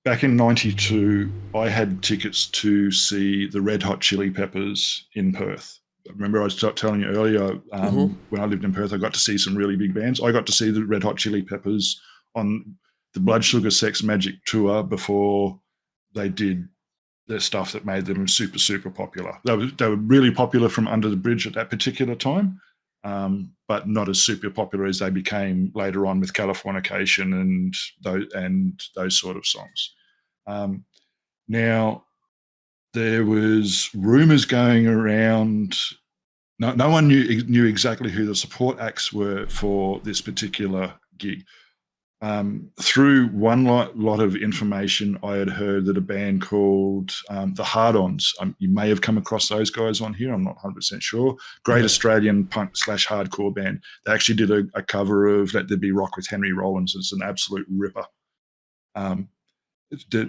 back in 92, I had tickets to see the Red Hot Chili Peppers in Perth. Remember I was telling you earlier, when I lived in Perth, I got to see some really big bands. I got to see the Red Hot Chili Peppers on the Blood Sugar Sex Magic tour before they did the stuff that made them super, super popular. They were really popular from Under the Bridge at that particular time, but not as super popular as they became later on with Californication and those sort of songs. Now, there was rumours going around. No one knew exactly who the support acts were for this particular gig. Through one lot of information, I had heard that a band called the Hard-Ons, you may have come across those guys on here, I'm not 100% sure, great Australian punk / hardcore band. They actually did a cover of Let There Be Rock with Henry Rollins. It's an absolute ripper.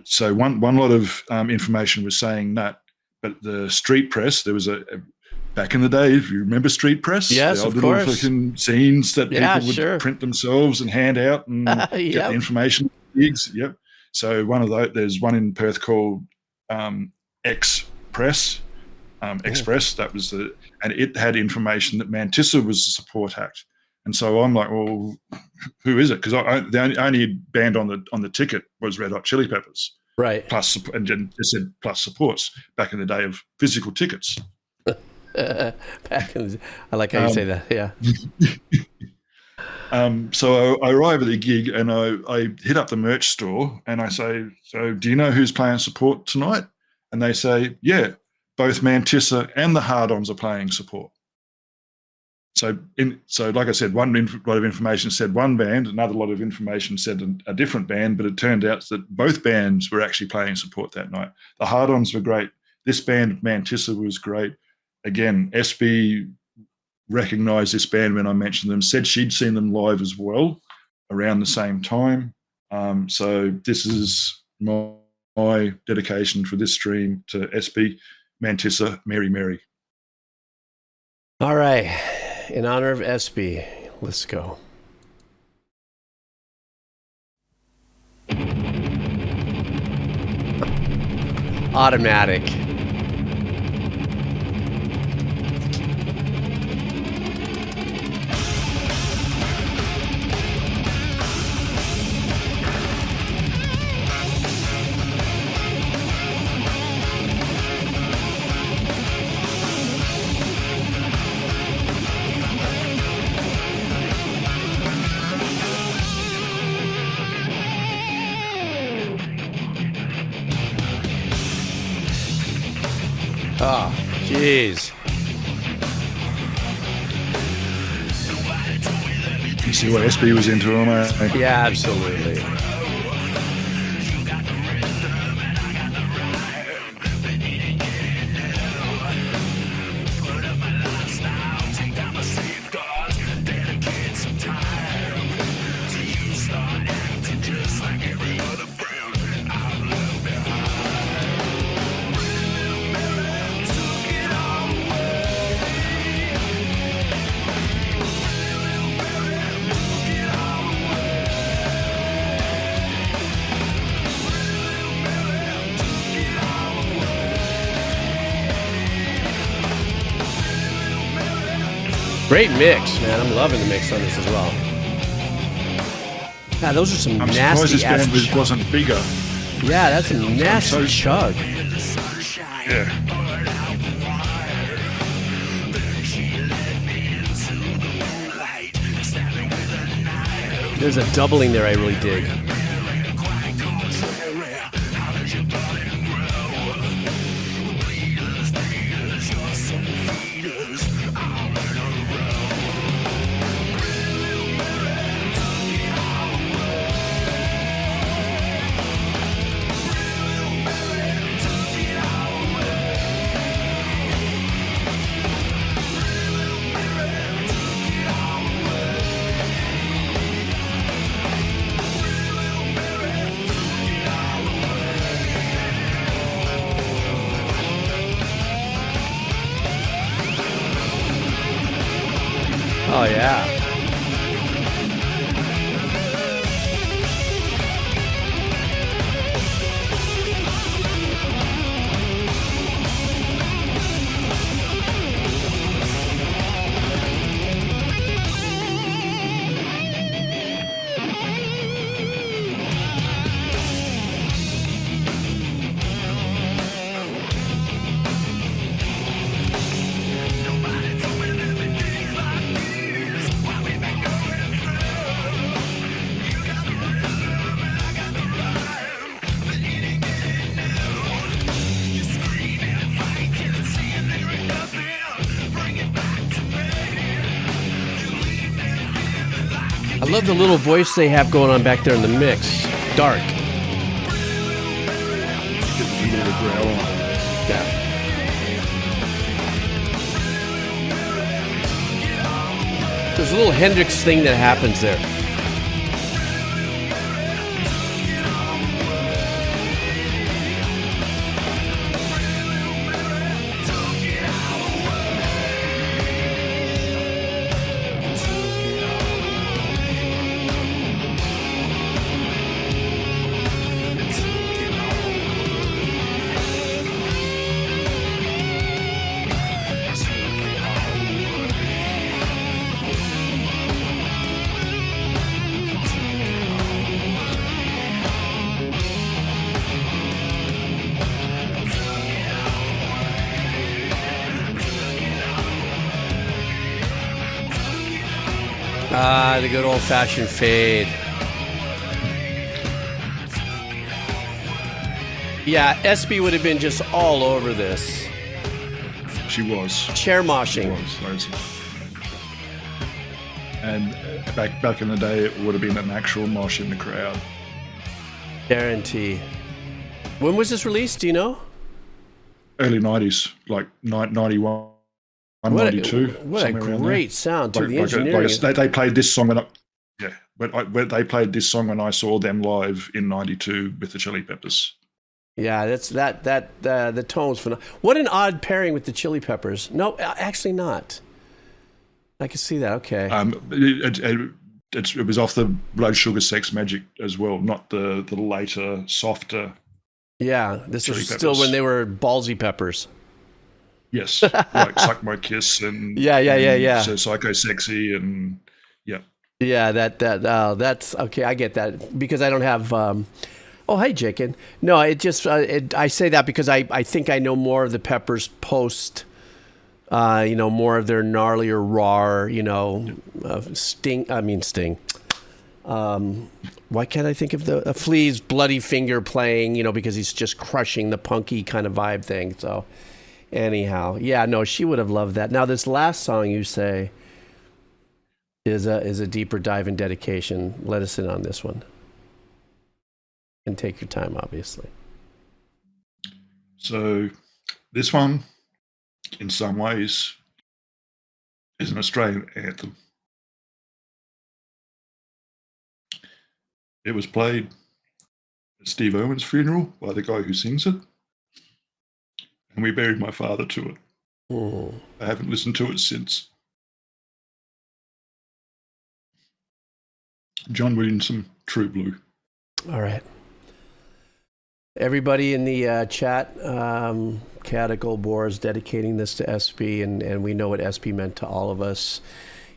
So one lot of information was saying that, but the street press, there was back in the day, if you remember street press, yes, of course, fucking scenes that people would print themselves and hand out and get the information gigs. Yep. So one of those, there's one in Perth called Express. That was and it had information that Mantissa was the support act. And so I'm like, well, who is it? Because the only band on the ticket was Red Hot Chili Peppers, right? Plus, and just said plus supports back in the day of physical tickets. I like how you say that. Yeah. So I arrive at the gig and I hit up the merch store and I say, so do you know who's playing support tonight? And they say, yeah, both Mantissa and the Hard-Ons are playing support. So like I said, one lot of information said one band, another lot of information said a different band, but it turned out that both bands were actually playing support that night. The Hard-Ons were great. This band, Mantissa, was great. Again, SB recognised this band when I mentioned them, said she'd seen them live as well around the same time. So this is my dedication for this stream to SB, Mantissa, Mary Mary. All right. In honor of SB, let's go. Automatic. Oh, jeez. You see what SB was into, mate? Yeah, absolutely. Great mix, man. I'm loving the mix on this as well. Yeah, those are some I'm nasty surprised this band wasn't bigger. Yeah, that's a nasty chug. Yeah. There's a doubling there I really dig. Oh, yeah. I love the little voice they have going on back there in the mix. Dark. Yeah. There's a little Hendrix thing that happens there. Ah, the good old-fashioned fade. Yeah, SB would have been just all over this. She was. Chair moshing. She was. And back in the day, it would have been an actual mosh in the crowd. Guarantee. When was this released? Do you know? Early 90s, like 91. What 92, a great sound too. The engineering. They played this song when they played this song when I saw them live in '92 with the Chili Peppers. Yeah, that's the tone's phenomenal. What an odd pairing with the Chili Peppers. No, actually not. I can see that. Okay. It was off the Blood Sugar Sex Magic as well, not the later, softer Yeah, this Chili was still Peppers. when they were ballsy peppers. Yes, like Suck My Kiss and Yeah. So Psycho Sexy and yeah. Yeah, that's okay. I get that because I don't have. Oh, hi, Jikken. No, it just I say that because I think I know more of the Peppers post. More of their gnarlier, raw. Sting. Why can't I think of the Flea's Bloody Finger playing? Because he's just crushing the punky kind of vibe thing. So. Anyhow, yeah, no, she would have loved that. Now, this last song you say is a deeper dive and dedication. Let us in on this one. And take your time, obviously. So this one, in some ways, is an Australian anthem. It was played at Steve Irwin's funeral by the guy who sings it. And we buried my father to it. Mm. I haven't listened to it since. John Williamson, True Blue. All right. Everybody in the chat, Caticle Boar is dedicating this to SP, and we know what SP meant to all of us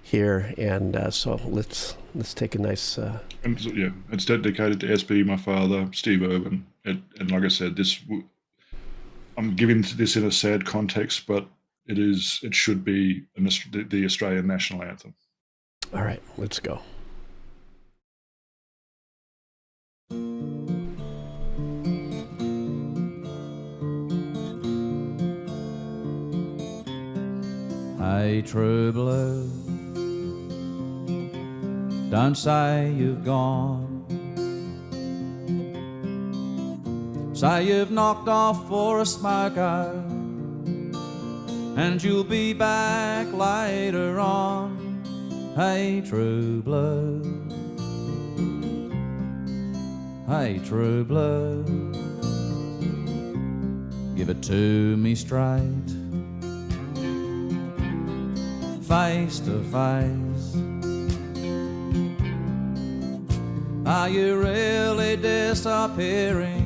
here. And so let's take a nice... And so, yeah, it's dedicated to SP, my father, Steve Irwin. And like I said, I'm giving this in a sad context, but it should be the Australian national anthem. All right, let's go. Hey, true blue, don't say you've gone. Say you've knocked off for a smoko, and you'll be back later on. Hey, true blue. Hey, true blue. Give it to me straight, face to face. Are you really disappearing?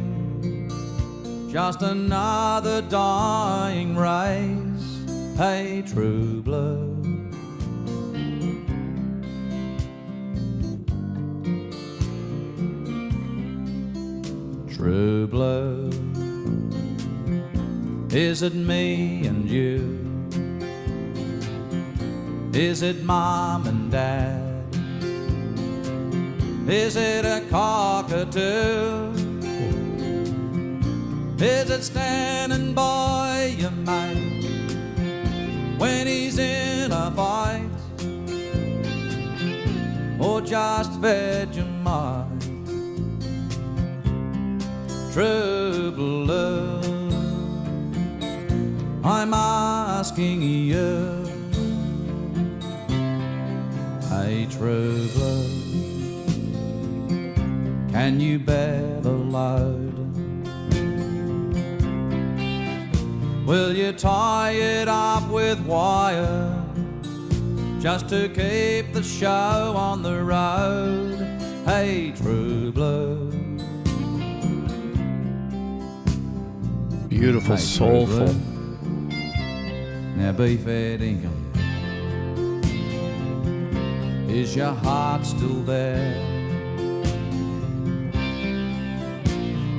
Just another dying race. Hey, true blue. True blue. Is it me and you? Is it mom and dad? Is it a cockatoo? Is it standing by your mate when he's in a fight? Or just Vegemite? True blue, I'm asking you. Hey, true blue, can you bear the load? Will you tie it up with wire just to keep the show on the road? Hey, true blue. Beautiful, Hey, soulful. true blue. Now be fair dinkum. Is your heart still there?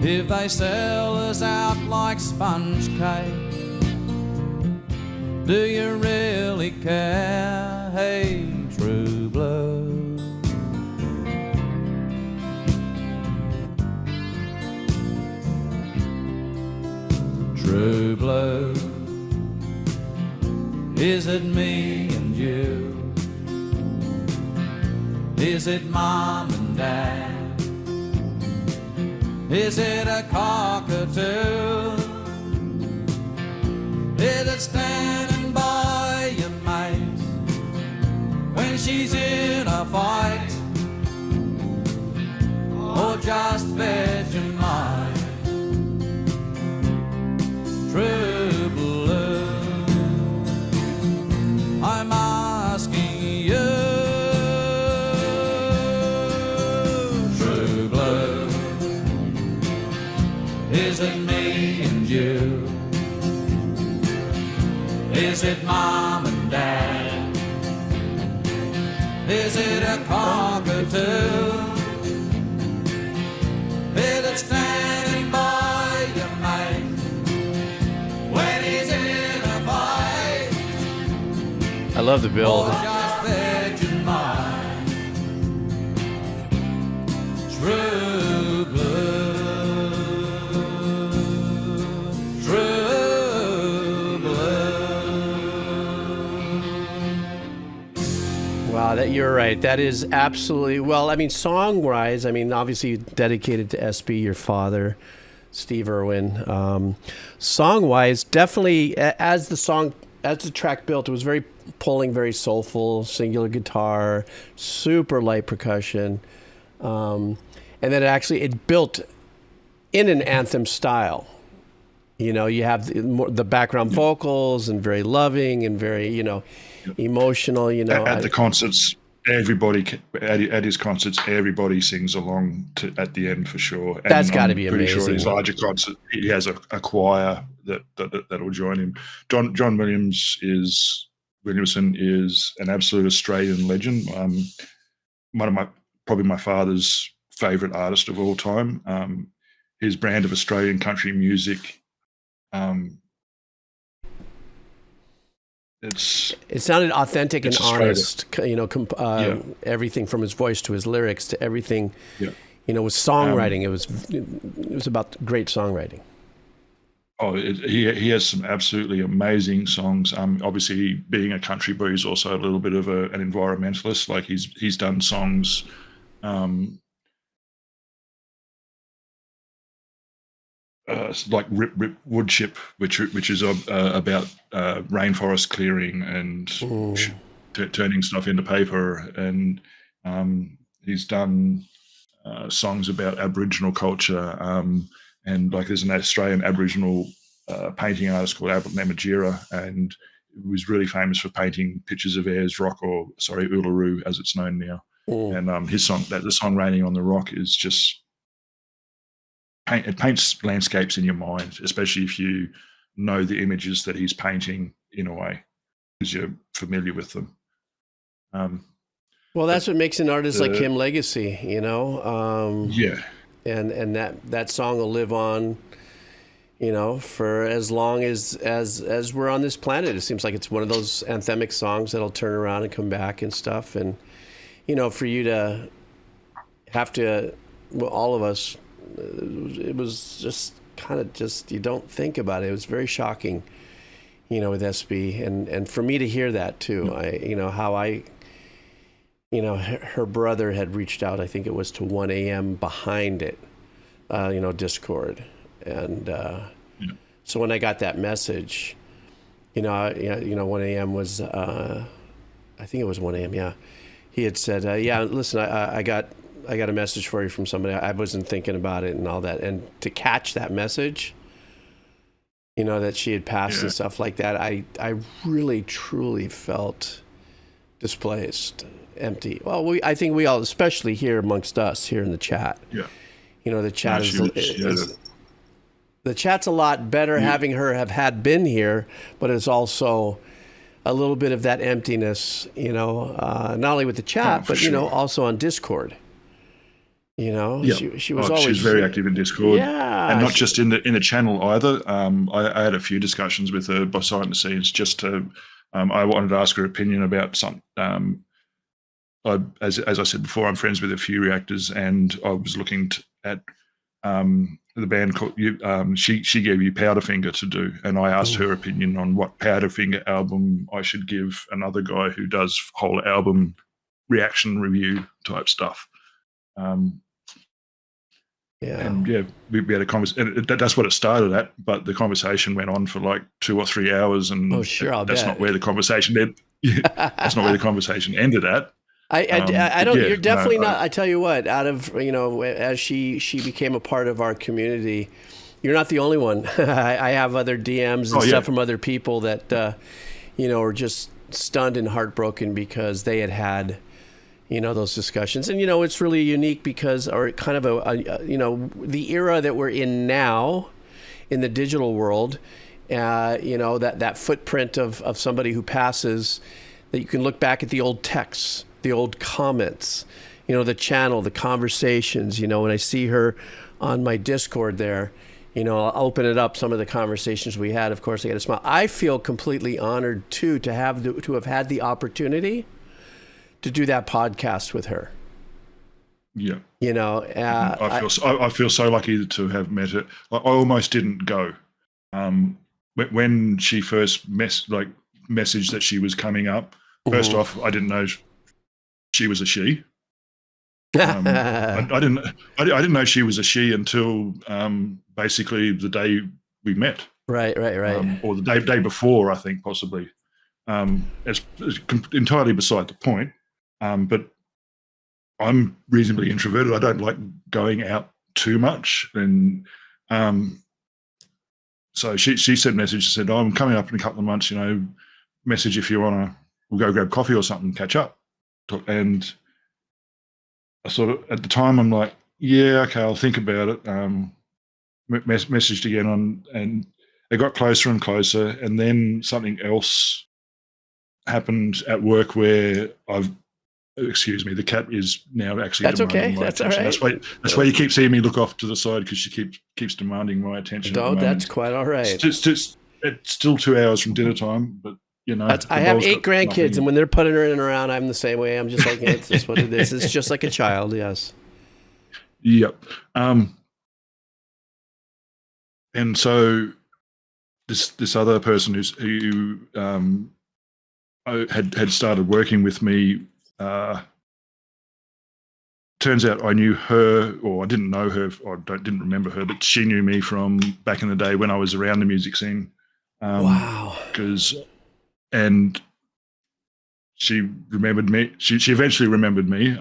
If they sell us out like sponge cake, do you really care? Hey, true blue. True blue. Is it me and you? Is it mom and dad? Is it a cockatoo? Is it standing by your mate when she's in a fight? Or just Vegemite? True blue, I'm asking you. True blue, is it Is it mom and dad? Is it a cockatoo? Is it standing by your mate when he's in a fight? I love the build. Or just virgin mind? True blue, true blue. Wow, that you're right. That is absolutely, well, I mean, song-wise, I mean, obviously dedicated to SB, your father, Steve Irwin. Song-wise, definitely, as the track built, it was very pulling, very soulful, singular guitar, super light percussion. And then it built in an anthem style. You know, you have the background vocals and very loving and very, you know, emotional, you know. At the concerts, at his concerts, everybody sings along at the end for sure. And That's got to be pretty amazing. sure his larger concert, he has a choir that'll join him. John Williamson is an absolute Australian legend. Probably my father's favourite artist of all time. His brand of Australian country music. It sounded authentic and honest, you know, Yeah. everything from his voice to his lyrics to everything, you know, with songwriting. It was about great songwriting. He has some absolutely amazing songs. Obviously, being a country boy, he's also a little bit of an environmentalist. Like he's done songs. Like Rip Rip Woodchip, which is about rainforest clearing and turning stuff into paper, and he's done songs about Aboriginal culture, and like there's an Australian Aboriginal painting artist called Abramelin, and he was really famous for painting pictures of Ayers Rock, Uluru as it's known now. And his song, the song "Raining on the Rock," is just it paints landscapes in your mind, especially if you know the images that he's painting in a way, because you're familiar with them. Well, that's what makes an artist like him legacy, you know. And that song will live on, you know, for as long as we're on this planet. It seems like it's one of those anthemic songs that'll turn around and come back and stuff. And you know, for you to have to, well, all of us. It was just kind of you don't think about it. It was very shocking, you know, with SB, and for me to hear that too. Her brother had reached out. I think it was to 1 a.m. behind it, Discord, and so when I got that message, 1 a.m. was, I think it was 1 a.m. Yeah, he had said, listen, I got a message for you from somebody. I wasn't thinking about it and all that. And to catch that message, you know, that she had passed and stuff like that, I really, truly felt displaced, empty. Well, I think we all, especially here amongst us here in the chat, you know, the chat the chat's a lot better having her have been here, but it's also a little bit of that emptiness, you know, not only with the chat, but, you know, also on Discord. You know, she was always. She was very active in Discord, yeah, and not just in the channel either. I had a few discussions with her behind the scenes. Just to, I wanted to ask her opinion about some. As I said before, I'm friends with a few reactors, and I was looking at the band called you. She gave you Powderfinger to do, and I asked her opinion on what Powderfinger album I should give another guy who does whole album reaction review type stuff. And we had a conversation. That's what it started at, but the conversation went on for like 2 or 3 hours, and that's not where the conversation ended. That's not where the conversation ended at. I don't. You're definitely not. I tell you what. Out of, you know, as she became a part of our community, you're not the only one. I have other DMs and stuff from other people that, you know, are just stunned and heartbroken because they had, you know, those discussions. And, you know, it's really unique because, or kind of you know, the era that we're in now in the digital world, you know, that footprint of somebody who passes, that you can look back at the old texts, the old comments, you know, the channel, the conversations. You know, when I see her on my Discord there, you know, I'll open it up, some of the conversations we had. Of course, I get a smile. I feel completely honored too to have had the opportunity to do that podcast with her. Yeah. You know, I feel so lucky to have met her. I almost didn't go. When she first messaged that she was coming up. First off, I didn't know she was a she. I didn't know she was a she until basically the day we met. Right. Or the day before, I think, possibly. It's entirely beside the point. But I'm reasonably introverted. I don't like going out too much, and so she sent a message. She said, "Oh, I'm coming up in a couple of months. You know, message if you want to. We'll go grab coffee or something, catch up." And I sort of, at the time, I'm like, "Yeah, okay, I'll think about it." Messaged again and it got closer and closer, and then something else happened at work where excuse me, the cat is now actually That's demanding okay. my That's attention. All right. That's why you keep seeing me look off to the side, because she keeps demanding my attention. No, that's quite all right. It's still 2 hours from dinner time, but you know, I have 8 grandkids, and when they're putting her in and around, I'm the same way. I'm just like, it's just what it is. It's just like a child. Yes. Yep. And so this other person who had started working with me. Turns out I knew her, or I didn't know her, or didn't remember her, but she knew me from back in the day when I was around the music scene. Wow. And she remembered me. She eventually remembered me.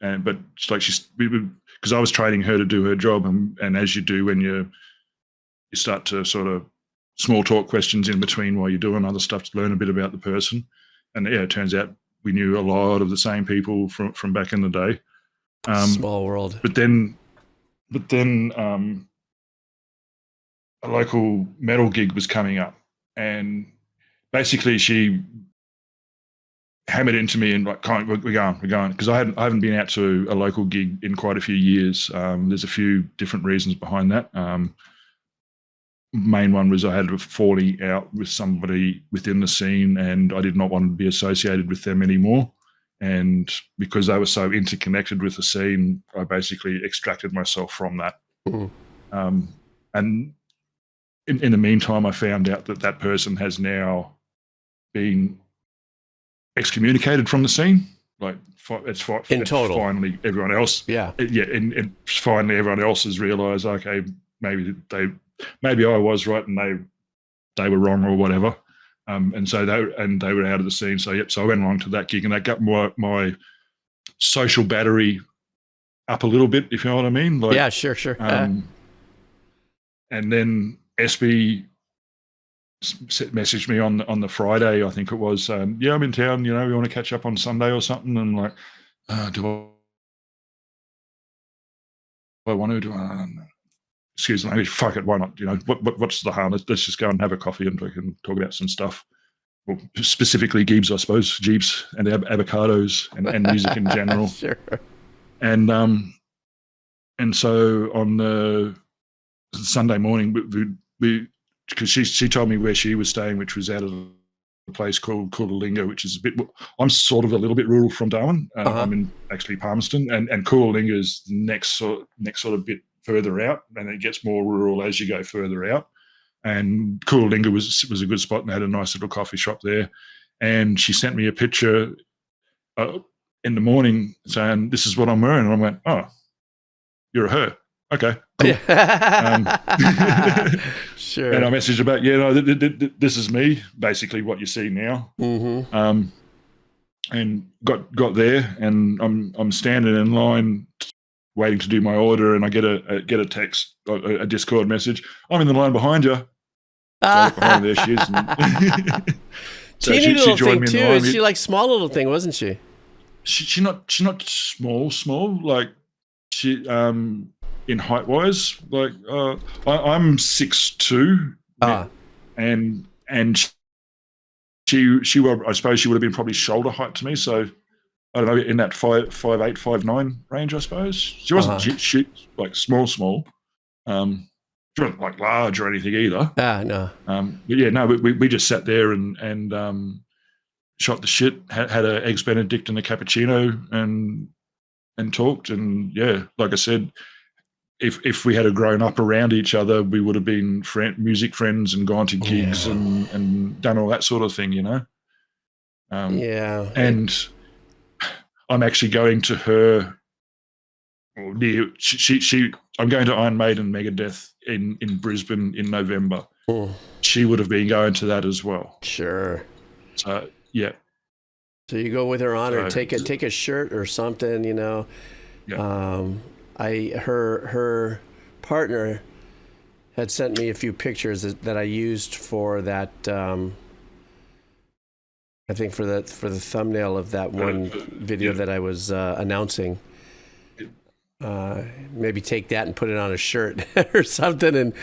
But because I was training her to do her job, and as you do when you start to sort of small talk questions in between while you're doing other stuff to learn a bit about the person. And yeah, it turns out we knew a lot of the same people from back in the day. Small world. But then a local metal gig was coming up, and basically she hammered into me and like, we're going, because I haven't been out to a local gig in quite a few years. There's a few different reasons behind that. Main one was I had a falling out with somebody within the scene, and I did not want to be associated with them anymore. And because they were so interconnected with the scene, I basically extracted myself from that. Mm-hmm. And in the meantime, I found out that person has now been excommunicated from the scene. Like it's total. Finally, everyone else. Yeah. And finally, everyone else has realised, okay, maybe I was right and they were wrong or whatever. And so they were out of the scene. So so I went along to that gig, and that got my social battery up a little bit, if you know what I mean. Like, yeah, sure. And then SB messaged me on the Friday, I think it was. Yeah, I'm in town. You know, we want to catch up on Sunday or something. And like, do I want to? Excuse the language, fuck it, why not? You know, what's the harm? Let's just go and have a coffee and we can talk about some stuff. Well, specifically Giebs, I suppose, Jeeps and avocados and music in general. Sure. And so on the Sunday morning, we because she told me where she was staying, which was out of a place called Coolalingga, which is I'm sort of a little bit rural from Darwin. I'm in actually Palmerston, and Coolalingga is the next sort of bit further out, and it gets more rural as you go further out. And Coolalingga was a good spot, and they had a nice little coffee shop there. And she sent me a picture in the morning saying, "This is what I'm wearing." And I went, "Oh, you're a her. Okay, cool." Sure. And I messaged about, this is me, basically what you see now. Mm-hmm. And got there, and I'm standing in line waiting to do my order, and I get a text, a Discord message. I'm in the line behind you. So behind there she is. So teeny little joined thing me too. in the line. Is she like small little thing, wasn't she? She's not small. Like she in height wise, like I'm 6'2", and she well, I suppose she would have been probably shoulder height to me. So I don't know, in that 5'8", 5'9" range, I suppose. She wasn't she like small. She wasn't like large or anything either. No. But yeah, no, we just sat there and shot the shit, had an eggs Benedict and a cappuccino and talked. And yeah, like I said, if we had grown up around each other, we would have been music friends and gone to gigs and done all that sort of thing, you know? And I'm actually going to her, or near, I'm going to Iron Maiden Megadeth in Brisbane in November. She would have been going to that as well. Sure. So, yeah. So you go with her on her, take a shirt or something, you know? Yeah. Her partner had sent me a few pictures that I used for that. I think for the thumbnail of that one video that I was announcing. Maybe take that and put it on a shirt or something, and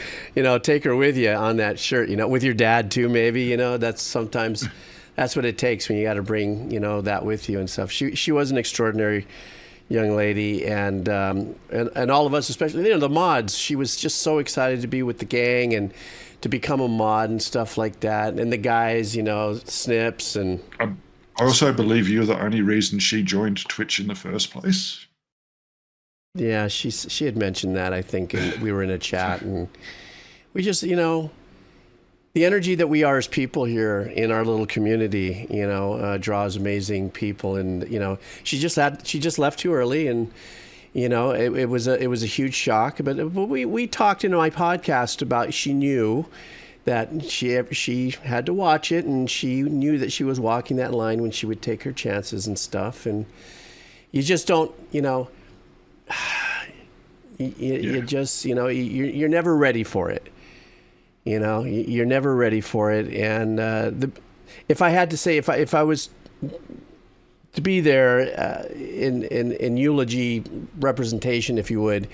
take her with you on that shirt. With your dad too, maybe. That's sometimes that's what it takes when you got to bring that with you and stuff. She was an extraordinary young lady, and all of us, especially the mods. She was just so excited to be with the gang and to become a mod and stuff like that. And the guys, Snips and. I also believe you're the only reason she joined Twitch in the first place. Yeah, she had mentioned that, I think, and we were in a chat, and we just, the energy that we are as people here in our little community, draws amazing people, and she just left too early, and it was a huge shock, but we talked in my podcast about, she knew that she had to watch it, and she knew that she was walking that line when she would take her chances and stuff, and you just don't, you just, you're never ready for it. You're never ready for it. And if I had to say, if I was to be there in eulogy representation, if you would,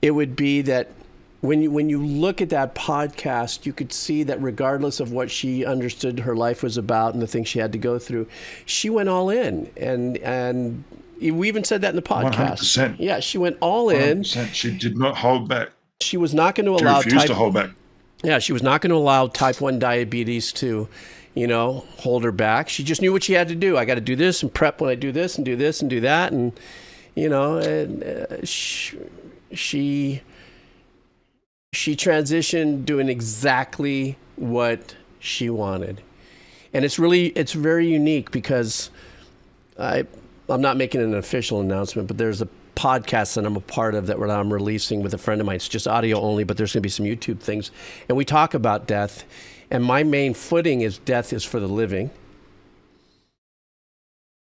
it would be that when you look at that podcast, you could see that regardless of what she understood her life was about and the things she had to go through, she went all in. And we even said that in the podcast. 100%. Yeah, she went all in. 100%. She did not hold back. She was not going to allow. She refused to hold back. Yeah, she was not going to allow type 1 diabetes to, hold her back. She just knew what she had to do. I got to do this and prep when I do this and do this and do that, and she transitioned doing exactly what she wanted, and it's very unique because I'm not making an official announcement, but there's a podcast that I'm a part of that I'm releasing with a friend of mine. It's just audio only, but there's going to be some YouTube things. And we talk about death. And my main footing is death is for the living.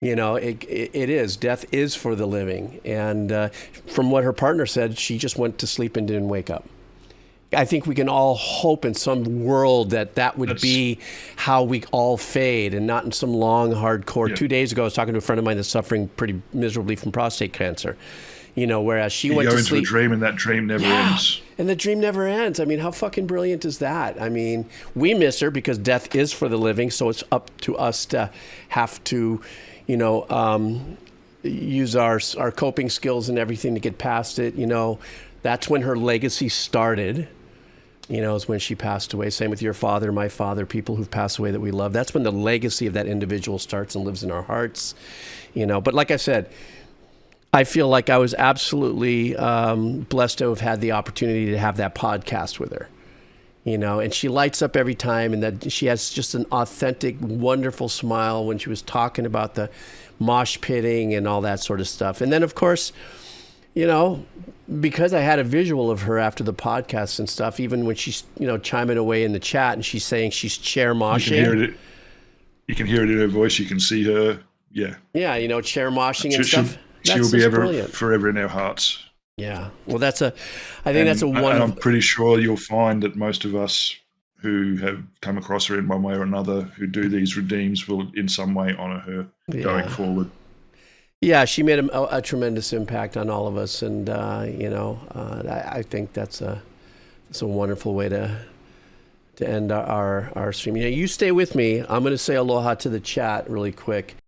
It is. Death is for the living. And from what her partner said, she just went to sleep and didn't wake up. I think we can all hope in some world that would be how we all fade, and not in some long, hardcore. Yeah. 2 days ago, I was talking to a friend of mine that's suffering pretty miserably from prostate cancer. Whereas she went to sleep. You go into a dream, and that dream never ends. And the dream never ends. I mean, how fucking brilliant is that? I mean, we miss her because death is for the living, so it's up to us to have to, use our coping skills and everything to get past it. That's when her legacy started. Is when she passed away. Same with your father, my father, people who've passed away that we love. That's when the legacy of that individual starts and lives in our hearts. But like I said, I feel like I was absolutely blessed to have had the opportunity to have that podcast with her. And she lights up every time, and that she has just an authentic, wonderful smile when she was talking about the mosh pitting and all that sort of stuff. And then, of course, because I had a visual of her after the podcast and stuff, even when she's, chiming away in the chat and she's saying she's chair moshing. You can hear it in her voice. You can see her. Yeah. Yeah. Chair moshing and stuff. She'll be forever in our hearts. Yeah. Well, I think that's a wonderful. And I'm pretty sure you'll find that most of us who have come across her in one way or another, who do these redeems, will in some way honor her going forward. Yeah, she made a tremendous impact on all of us, and I think that's a wonderful way to to end our stream. You stay with me. I'm going to say aloha to the chat really quick.